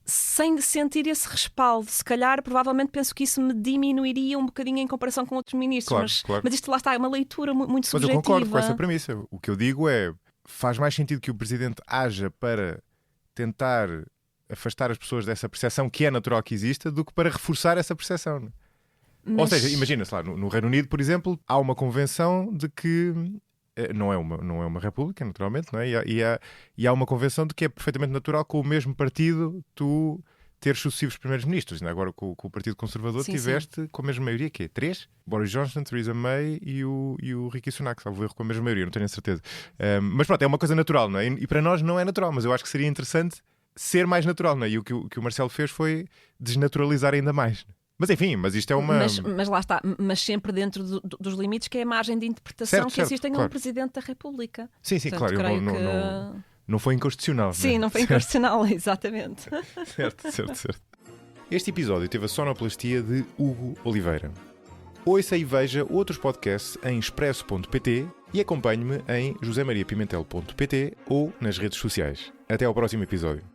sem sentir esse respaldo. Se calhar, provavelmente, penso que isso me diminuiria um bocadinho em comparação com outros ministros. Claro. Mas isto lá está, é uma leitura muito subjetiva. Mas eu concordo com essa premissa. O que eu digo é, faz mais sentido que o Presidente haja para tentar afastar as pessoas dessa percepção que é natural que exista, do que para reforçar essa percepção. Ou seja, imagina-se lá, no Reino Unido, por exemplo, há uma convenção de que não é uma república, naturalmente, não é? E há uma convenção de que é perfeitamente natural com o mesmo partido tu teres sucessivos primeiros-ministros. Agora com o Partido Conservador tiveste com a mesma maioria, que é 3? Boris Johnson, Theresa May e o Rishi Sunak, salvo erro, com a mesma maioria, não tenho a certeza. Mas pronto, é uma coisa natural, não é? E para nós não é natural, mas eu acho que seria interessante ser mais natural, não é? E o que o Marcelo fez foi desnaturalizar ainda mais. Mas enfim, isto é uma... Mas lá está, mas sempre dentro dos limites que é a margem de interpretação que existem a um Presidente da República. Sim, portanto, claro. Não foi inconstitucional. Sim, não foi inconstitucional, exatamente. Certo. Este episódio teve a sonoplastia de Hugo Oliveira. Ouça e veja outros podcasts em expresso.pt e acompanhe-me em josemariapimentel.pt ou nas redes sociais. Até ao próximo episódio.